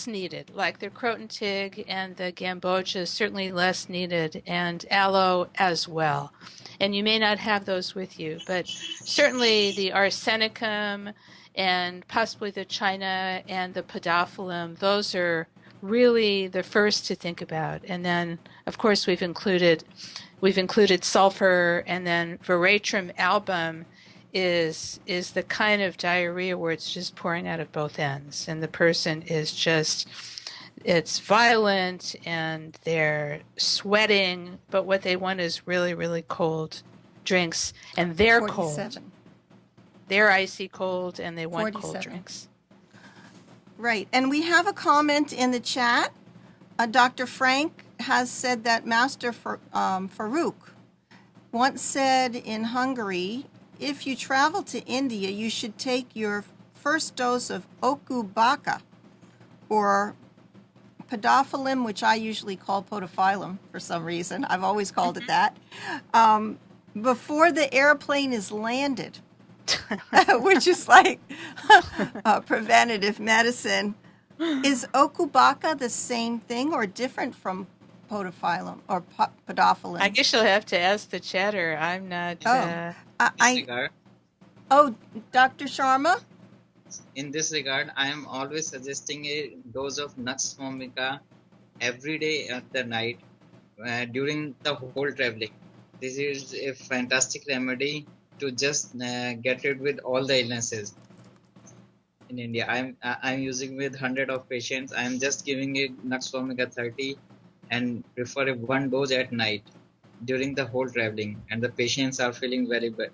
needed, like the Croton tig and the Gambogia, certainly less needed, and aloe as well. And you may not have those with you, but certainly the arsenicum and possibly the China and the podophyllum, those are really the first to think about. And then, of course, we've included sulfur, and then veratrum album is the kind of diarrhea where it's just pouring out of both ends, and the person is just, it's violent and they're sweating, but what they want is really, really cold drinks, and they're 47. cold. They're icy cold, and they want 47. cold drinks. Right. And we have a comment in the chat. Dr. Frank has said that Master Farouk once said in Hungary, if you travel to India, you should take your first dose of okubaka, or podophyllum, which I usually call podophyllum for some reason. I've always called it that, before the airplane is landed. Which is like preventative medicine. Is okubaka the same thing or different from podophyllum or podophyllum? I guess you'll have to ask the chatter. I'm not... Dr. Sharma? In this regard, I am always suggesting a dose of Nux vomica every day at the night during the whole traveling. This is a fantastic remedy to just get rid with all the illnesses in India. I'm using with 100 of patients. I'm just giving it Nux vomica 30 and prefer one dose at night during the whole traveling, and the patients are feeling very good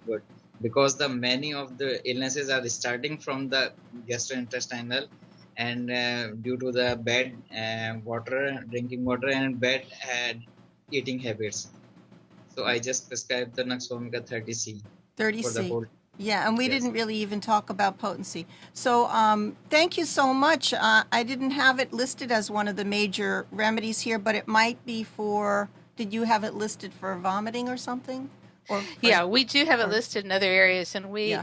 because the many of the illnesses are starting from the gastrointestinal, and due to the bad drinking water and bad eating habits. So I just prescribe the Nux vomica 30C. 30C. Yeah, and we didn't really even talk about potency. So thank you so much. I didn't have it listed as one of the major remedies here, but it might be for, did you have it listed for vomiting or something? We do have it listed in other areas, and we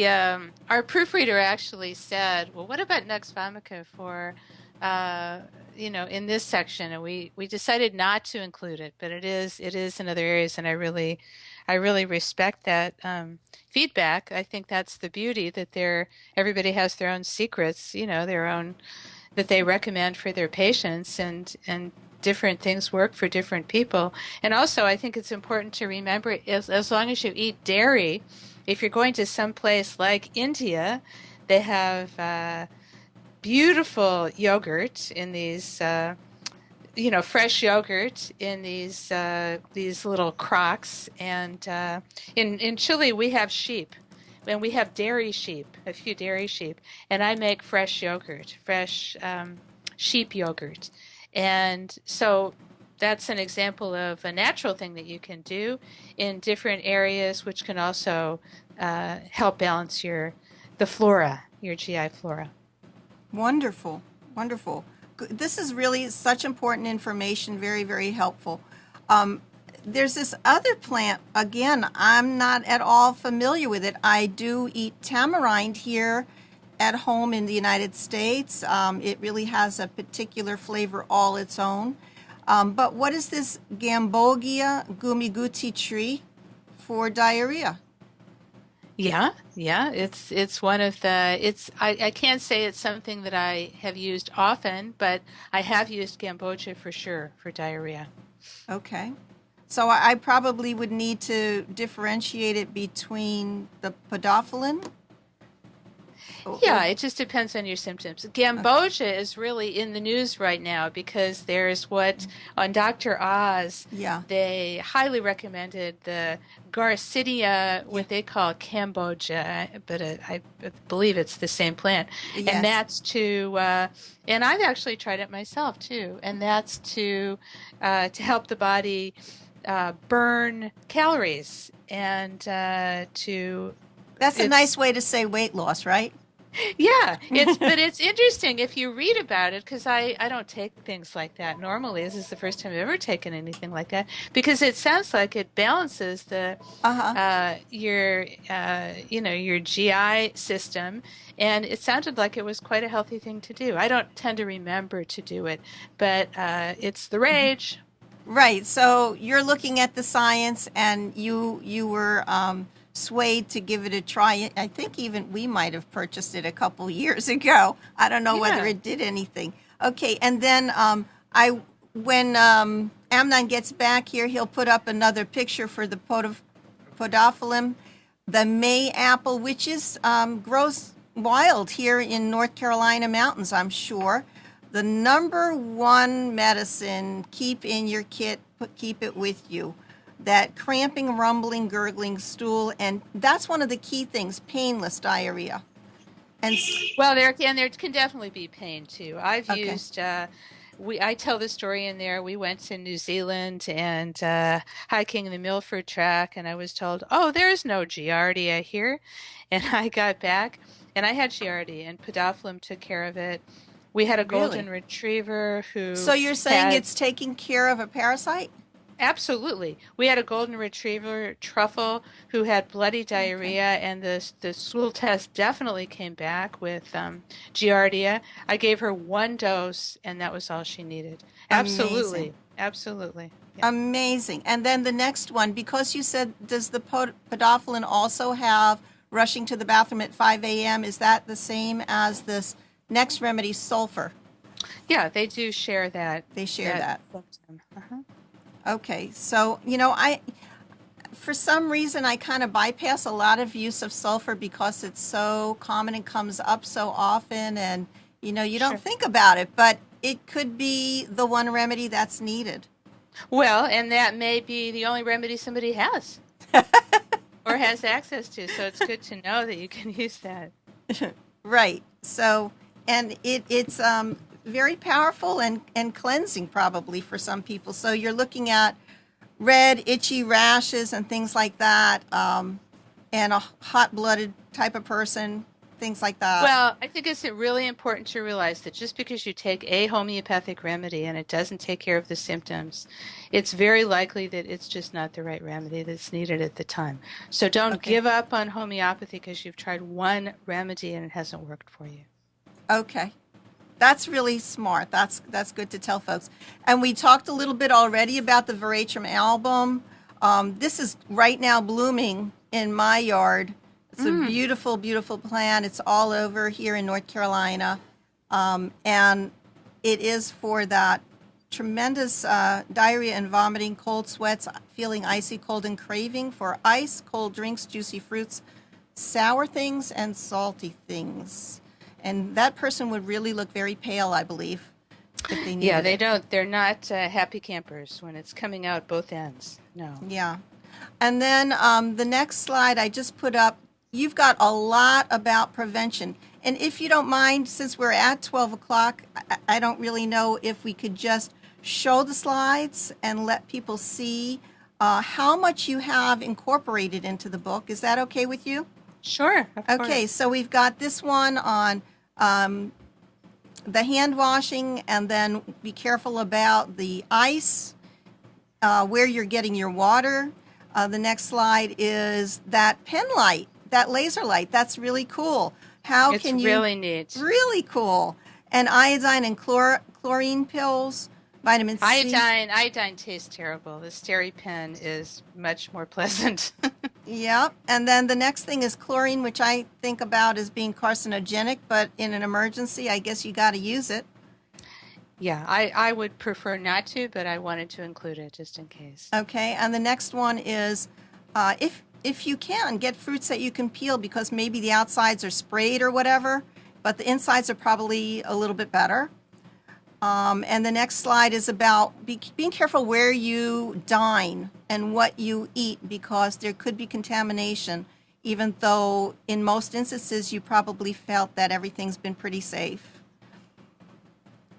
our proofreader actually said, well, what about Nux vomica for, in this section, and we decided not to include it, but it is in other areas, and I really respect that feedback. I think that's the beauty, that everybody has their own secrets, their own, that they recommend for their patients, and different things work for different people. And also, I think it's important to remember, as long as you eat dairy, if you're going to some place like India, they have beautiful yogurt in these, fresh yogurt in these little crocks. And in Chile, we have sheep, and we have dairy sheep, a few dairy sheep, and I make fresh yogurt, fresh sheep yogurt. And so that's an example of a natural thing that you can do in different areas, which can also help balance your GI flora. Wonderful, wonderful. This is really such important information, very, very helpful. There's this other plant, again, I'm not at all familiar with it. I do eat tamarind here at home in the United States. It really has a particular flavor all its own. But what is this Gambogia gumiguti tree for diarrhea? Yeah, yeah, it's one of the it's I can't say it's something that I have used often, but I have used Gamboja for sure for diarrhea. Okay. So I probably would need to differentiate it between the podophyllin. Yeah, it just depends on your symptoms. Gamboja is really in the news right now because there's what on Dr. Oz, Yeah. they highly recommended the Garcinia, what Yeah. they call Cambogia, but I believe it's the same plant. Yes. And that's to, and I've actually tried it myself too, and that's to help the body burn calories and to. That's a nice way to say weight loss, right? Yeah, but it's interesting if you read about it, because I don't take things like that normally. This is the first time I've ever taken anything like that, because it sounds like it balances the your GI system, and it sounded like it was quite a healthy thing to do. I don't tend to remember to do it, but it's the rage. Right. So you're looking at the science, and you were swayed to give it a try. I think even we might have purchased it a couple years ago. I don't know whether it did anything. Okay, and then when Amnon gets back here, he'll put up another picture for the podophyllin, the May apple, which is grows wild here in North Carolina mountains, I'm sure. The number one medicine, keep in your kit, keep it with you. That cramping, rumbling, gurgling stool, and that's one of the key things, painless diarrhea. And well, there can definitely be pain too. I've used I tell the story in there. We went to New Zealand and hiking the Milford Track, and I was told, "Oh, there's no Giardia here," and I got back, and I had Giardia, and podophyllin took care of it. We had a golden retriever who. So you're saying it's taking care of a parasite? Absolutely. We had a golden retriever, Truffle, who had bloody diarrhea, and the stool test definitely came back with Giardia. I gave her one dose, and that was all she needed. Absolutely. Absolutely. Yeah. Amazing. And then the next one, because you said, does the podophyllin also have rushing to the bathroom at 5 a.m.? Is that the same as this next remedy, sulfur? Yeah, they do share that. They share that. Uh-huh. Okay, so, for some reason, I kind of bypass a lot of use of sulfur because it's so common and comes up so often, and, you don't think about it, but it could be the one remedy that's needed. Well, and that may be the only remedy somebody has or has access to, so it's good to know that you can use that. Right, so, and it's very powerful and cleansing probably for some people. So you're looking at red, itchy rashes and things like that, and a hot-blooded type of person, things like that. Well, I think it's really important to realize that just because you take a homeopathic remedy and it doesn't take care of the symptoms, it's very likely that it's just not the right remedy that's needed at the time. So don't give up on homeopathy because you've tried one remedy and it hasn't worked for you. Okay. That's really smart. That's good to tell folks. And we talked a little bit already about the Veratrum album. This is right now blooming in my yard. It's a beautiful, beautiful plant. It's all over here in North Carolina. And it is for that tremendous diarrhea and vomiting, cold sweats, feeling icy cold and craving for ice, cold drinks, juicy fruits, sour things, and salty things. And that person would really look very pale, I believe, if they needed they it. don't. They're not happy campers when it's coming out both ends. No. Yeah. And then the next slide I just put up, you've got a lot about prevention. And if you don't mind, since we're at 12 o'clock, I don't really know if we could just show the slides and let people see how much you have incorporated into the book. Is that okay with you? Sure. Okay, so we've got this one on the hand washing, and then be careful about the ice, where you're getting your water. The next slide is that pen light, that laser light. That's really cool. It's really neat. Really cool. And iodine and chlorine pills, vitamin C. Iodine tastes terrible. The SteriPen is much more pleasant. Yep. And then the next thing is chlorine, which I think about as being carcinogenic, but in an emergency, I guess you got to use it. Yeah, I would prefer not to, but I wanted to include it just in case. Okay. And the next one is if you can, get fruits that you can peel because maybe the outsides are sprayed or whatever, but the insides are probably a little bit better. And the next slide is about being careful where you dine and what you eat because there could be contamination, even though in most instances you probably felt that everything's been pretty safe.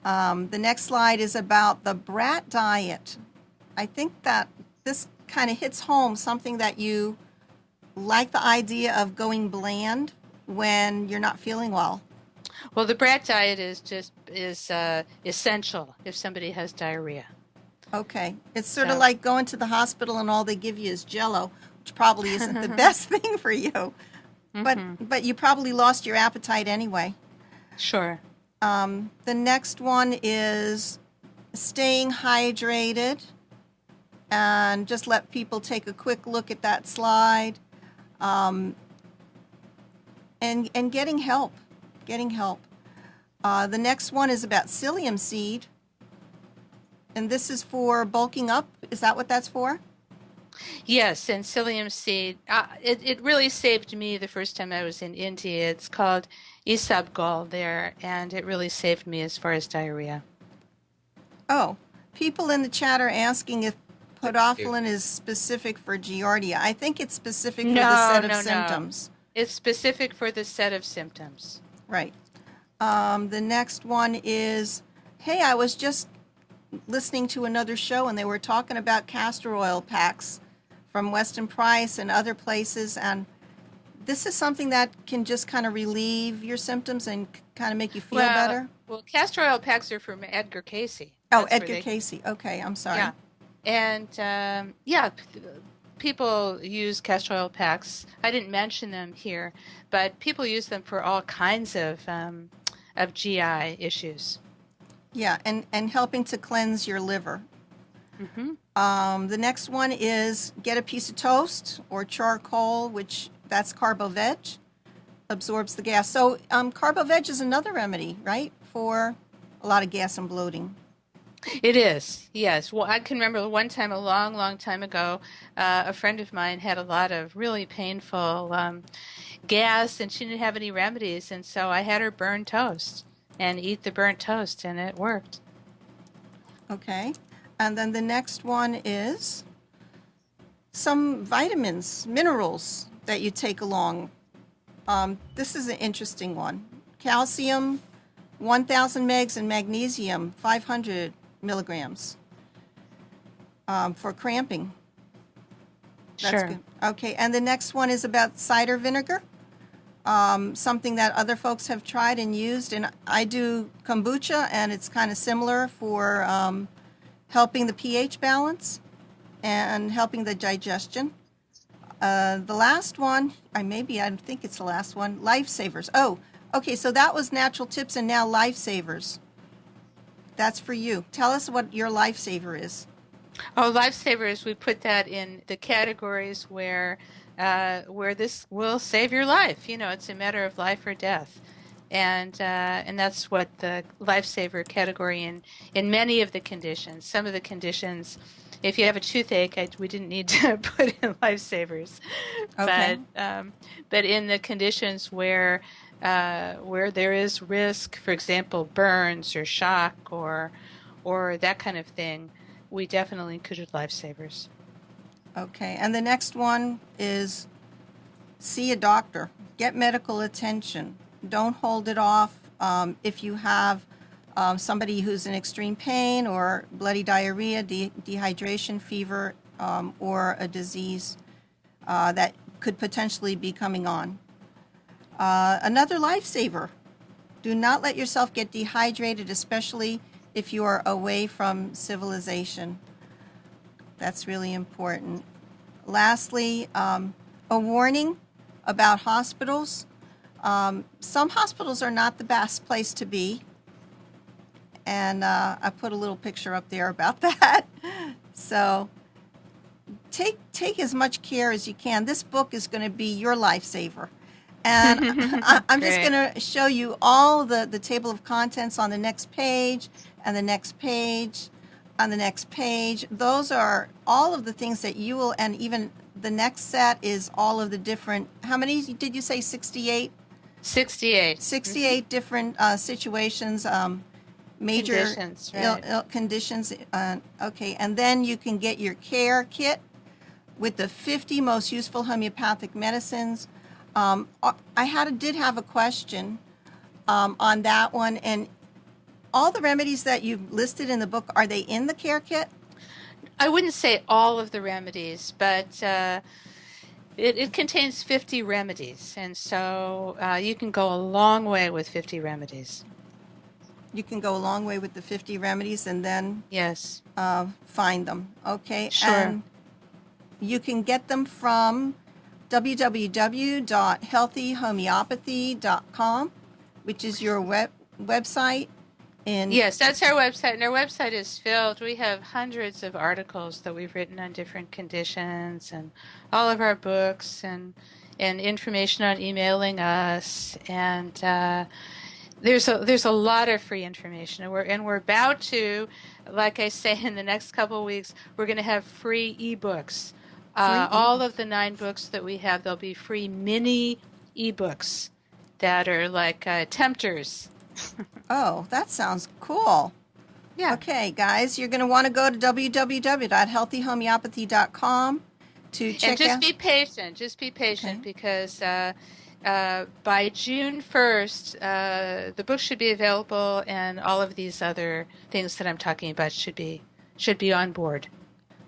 The next slide is about the brat diet. I think that this kind of hits home something that you like, the idea of going bland when you're not feeling well. Well, the brat diet is essential if somebody has diarrhea. Okay. It's sort of like going to the hospital and all they give you is Jell-O, which probably isn't the best thing for you. But you probably lost your appetite anyway. Sure. The next one is staying hydrated. And just let people take a quick look at that slide. And getting help. The next one is about psyllium seed. And this is for bulking up. Is that what that's for? Yes, and psyllium seed. It really saved me the first time I was in India. It's called isabgol there, and it really saved me as far as diarrhea. Oh, people in the chat are asking if podophyllin is specific for Giardia. I think it's specific for the set of symptoms. No. It's specific for the set of symptoms. Right. The next one is, hey, I was just listening to another show and they were talking about castor oil packs from Weston Price and other places, and this is something that can just kind of relieve your symptoms and kind of make you feel better. Well, castor oil packs are from Edgar Cayce. Oh, Edgar Cayce. Okay, I'm sorry. Yeah. And people use castor oil packs. I didn't mention them here, but people use them for all kinds of GI issues. Yeah, and helping to cleanse your liver. The next one is get a piece of toast or charcoal, which that's carbo-veg, absorbs the gas. So carbo-veg is another remedy, right, for a lot of gas and bloating. It is, yes. Well, I can remember one time, a long, long time ago, a friend of mine had a lot of really painful gas, and she didn't have any remedies, and so I had her burn toast and eat the burnt toast, and it worked. Okay. And then the next one is some vitamins, minerals that you take along. This is an interesting one. Calcium, 1,000 megs, and magnesium, 500 milligrams for cramping. That's Sure. good. Okay, and the next one is about cider vinegar, something that other folks have tried and used. And I do kombucha, and it's kind of similar for helping the pH balance and helping the digestion. The last one, I think it's the last one, lifesavers. Oh, okay, so that was natural tips, and now lifesavers. That's for you. Tell us what your lifesaver is. Oh, lifesavers, we put that in the categories where this will save your life. You know, it's a matter of life or death. And that's what the lifesaver category in many of the conditions. Some of the conditions, if you have a toothache, we didn't need to put in lifesavers. Okay. But in the conditions where there is risk, for example, burns or shock or that kind of thing, we definitely included lifesavers. Okay, and the next one is see a doctor. Get medical attention. Don't hold it off. If you have somebody who's in extreme pain or bloody diarrhea, dehydration, fever, or a disease that could potentially be coming on. Another lifesaver. Do not let yourself get dehydrated, especially if you are away from civilization. That's really important. Lastly, a warning about hospitals. Some hospitals are not the best place to be. And I put a little picture up there about that. So take as much care as you can. This book is going to be your lifesaver. And I'm just Great. going to show you all the table of contents on the next page and the next page on the next page. Those are all of the things that you will, and even the next set is all of the different, how many did you say, 68? 68. 68 different situations, major Conditions, right. conditions. Okay, and then you can get your care kit with the 50 most useful homeopathic medicines. Did have a question on that one, and all the remedies that you've listed in the book, are they in the care kit? I wouldn't say all of the remedies, but it contains 50 remedies, and so you can go a long way with 50 remedies. You can go a long way with the 50 remedies and then Yes. find them. Okay. Sure. And you can get them from www.healthyhomeopathy.com, which is your website. Yes, that's our website, and our website is filled. We have hundreds of articles that we've written on different conditions, and all of our books, and information on emailing us, and there's a lot of free information, and we're about to, like I say, in the next couple of weeks, we're going to have free ebooks. All of the 9 books that we have, there'll be free mini ebooks that are like tempters. Oh, that sounds cool. Yeah. Okay, guys, you're going to want to go to www.healthyhomeopathy.com to check and just out. be patient. Just be patient, Okay. because by June 1st, the book should be available, and all of these other things that I'm talking about should be on board.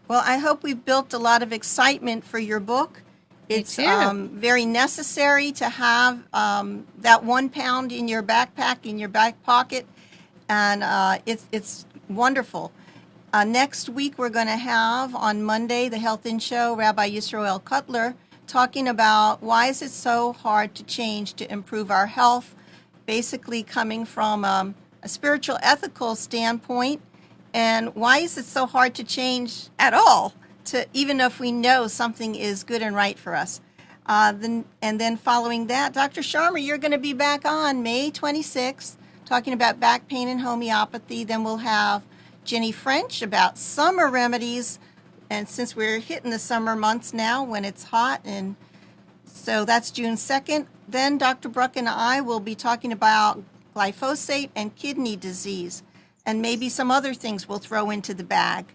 Well, I hope we've built a lot of excitement for your book. It's very necessary to have that 1 pound in your backpack, in your back pocket, and it's wonderful. Next week, we're going to have, on Monday, the Health In Show, Rabbi Yisroel Cutler, talking about why is it so hard to change to improve our health, basically coming from a spiritual, ethical standpoint, and why is it so hard to change at all, to even if we know something is good and right for us. And then following that, Dr. Sharma, you're going to be back on May 26th talking about back pain and homeopathy. Then we'll have Jenny French about summer remedies. And since we're hitting the summer months now when it's hot, and so that's June 2nd. Then Dr. Bruck and I will be talking about glyphosate and kidney disease, and maybe some other things we'll throw into the bag.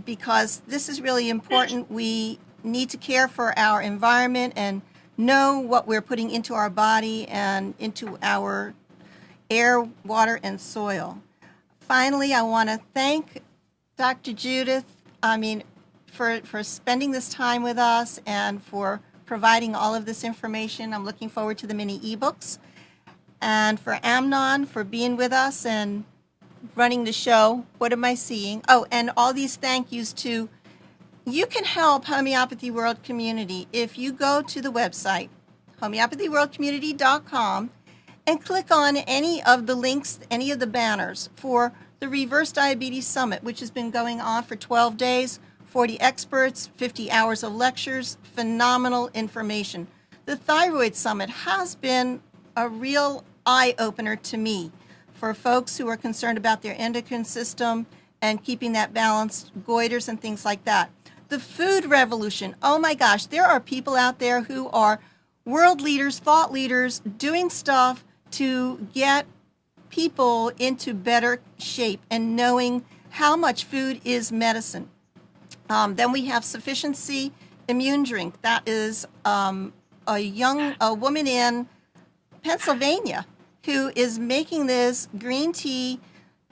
Because this is really important. We need to care for our environment and know what we're putting into our body and into our air, water, and soil. Finally, I want to thank Dr. Judyth, for spending this time with us and for providing all of this information. I'm looking forward to the mini ebooks. And for Amnon for being with us and running the show. What am I seeing? Oh, and all these thank yous to, you can help Homeopathy World Community if you go to the website, homeopathyworldcommunity.com, and click on any of the links, any of the banners for the Reverse Diabetes Summit, which has been going on for 12 days, 40 experts, 50 hours of lectures, phenomenal information. The Thyroid Summit has been a real eye-opener to me for folks who are concerned about their endocrine system and keeping that balanced, goiters and things like that. The food revolution, oh my gosh, there are people out there who are world leaders, thought leaders, doing stuff to get people into better shape and knowing how much food is medicine. Then we have Sufficiency Immune Drink. That is a woman in Pennsylvania who is making this green tea,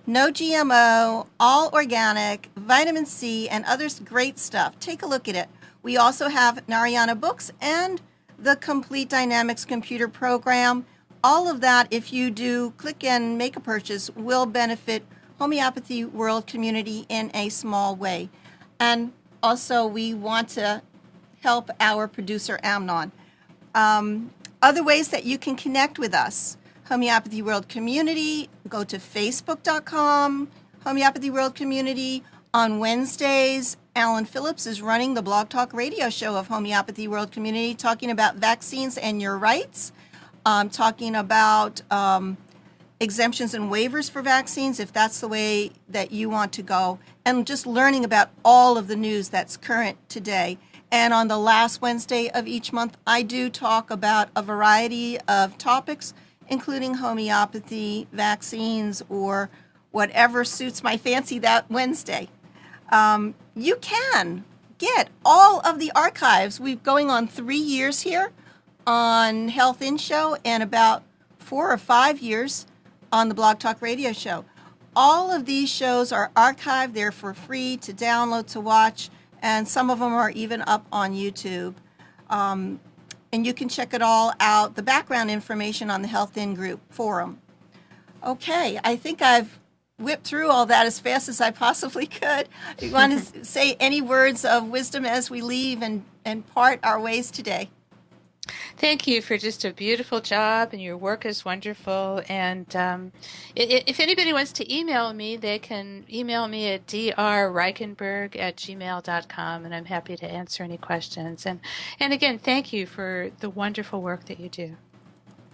no GMO, all organic, vitamin C, and other great stuff. Take a look at it. We also have Narayana Books and the Complete Dynamics computer program. All of that, if you do click and make a purchase, will benefit Homeopathy World Community in a small way. And also, we want to help our producer, Amnon. Other ways that you can connect with us. Homeopathy World Community, go to facebook.com, Homeopathy World Community. On Wednesdays, Alan Phillips is running the Blog Talk radio show of Homeopathy World Community, talking about vaccines and your rights, talking about exemptions and waivers for vaccines, if that's the way that you want to go, and just learning about all of the news that's current today. And on the last Wednesday of each month, I do talk about a variety of topics, including homeopathy, vaccines, or whatever suits my fancy that Wednesday. You can get all of the archives. We're going on 3 years here on Health In Show and about 4 or 5 years on the Blog Talk radio show. All of these shows are archived. They're for free to download, to watch, and some of them are even up on YouTube. And you can check it all out, the background information on the Health In Group forum. Okay, I think I've whipped through all that as fast as I possibly could. You want to say any words of wisdom as we leave and part our ways today? Thank you for just a beautiful job, and your work is wonderful. And if anybody wants to email me, they can email me at drreichenberg@gmail.com, and I'm happy to answer any questions. And again, thank you for the wonderful work that you do.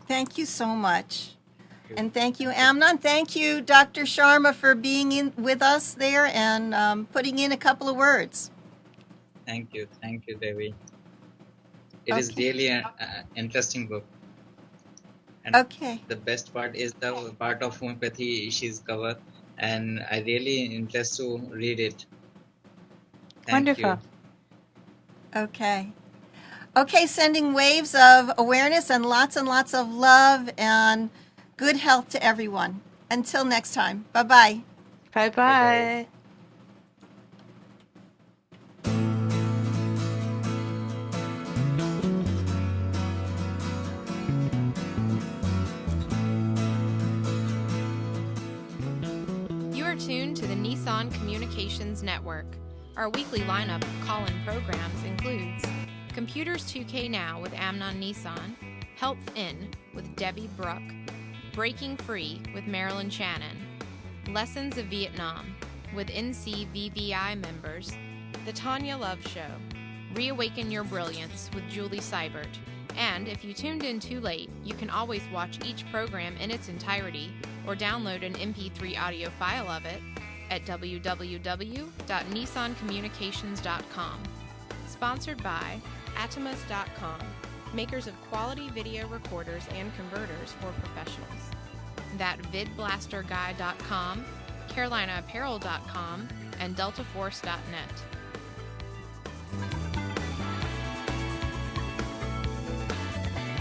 Thank you so much. And thank you, Amnon. Thank you, Dr. Sharma, for being in with us there and putting in a couple of words. Thank you, Devi. It is really an interesting book. And the best part is the part of homeopathy she's covered, and I really interest to read it. Thank you. Okay, sending waves of awareness and lots of love and good health to everyone. Until next time. Bye-bye. Bye-bye. You are tuned to the Nissan Communications Network. Our weekly lineup of call-in programs includes Computers 2K Now with Amnon Nissan, Health In with Debbie Bruck, Breaking Free with Marilyn Shannon, Lessons of Vietnam with NCVVI members, The Tanya Love Show, Reawaken Your Brilliance with Julie Seibert, and if you tuned in too late, you can always watch each program in its entirety or download an MP3 audio file of it at www.nissancommunications.com. Sponsored by Atomus.com, makers of quality video recorders and converters for professionals. That vidblasterguy.com, carolinaapparel.com, and deltaforce.net.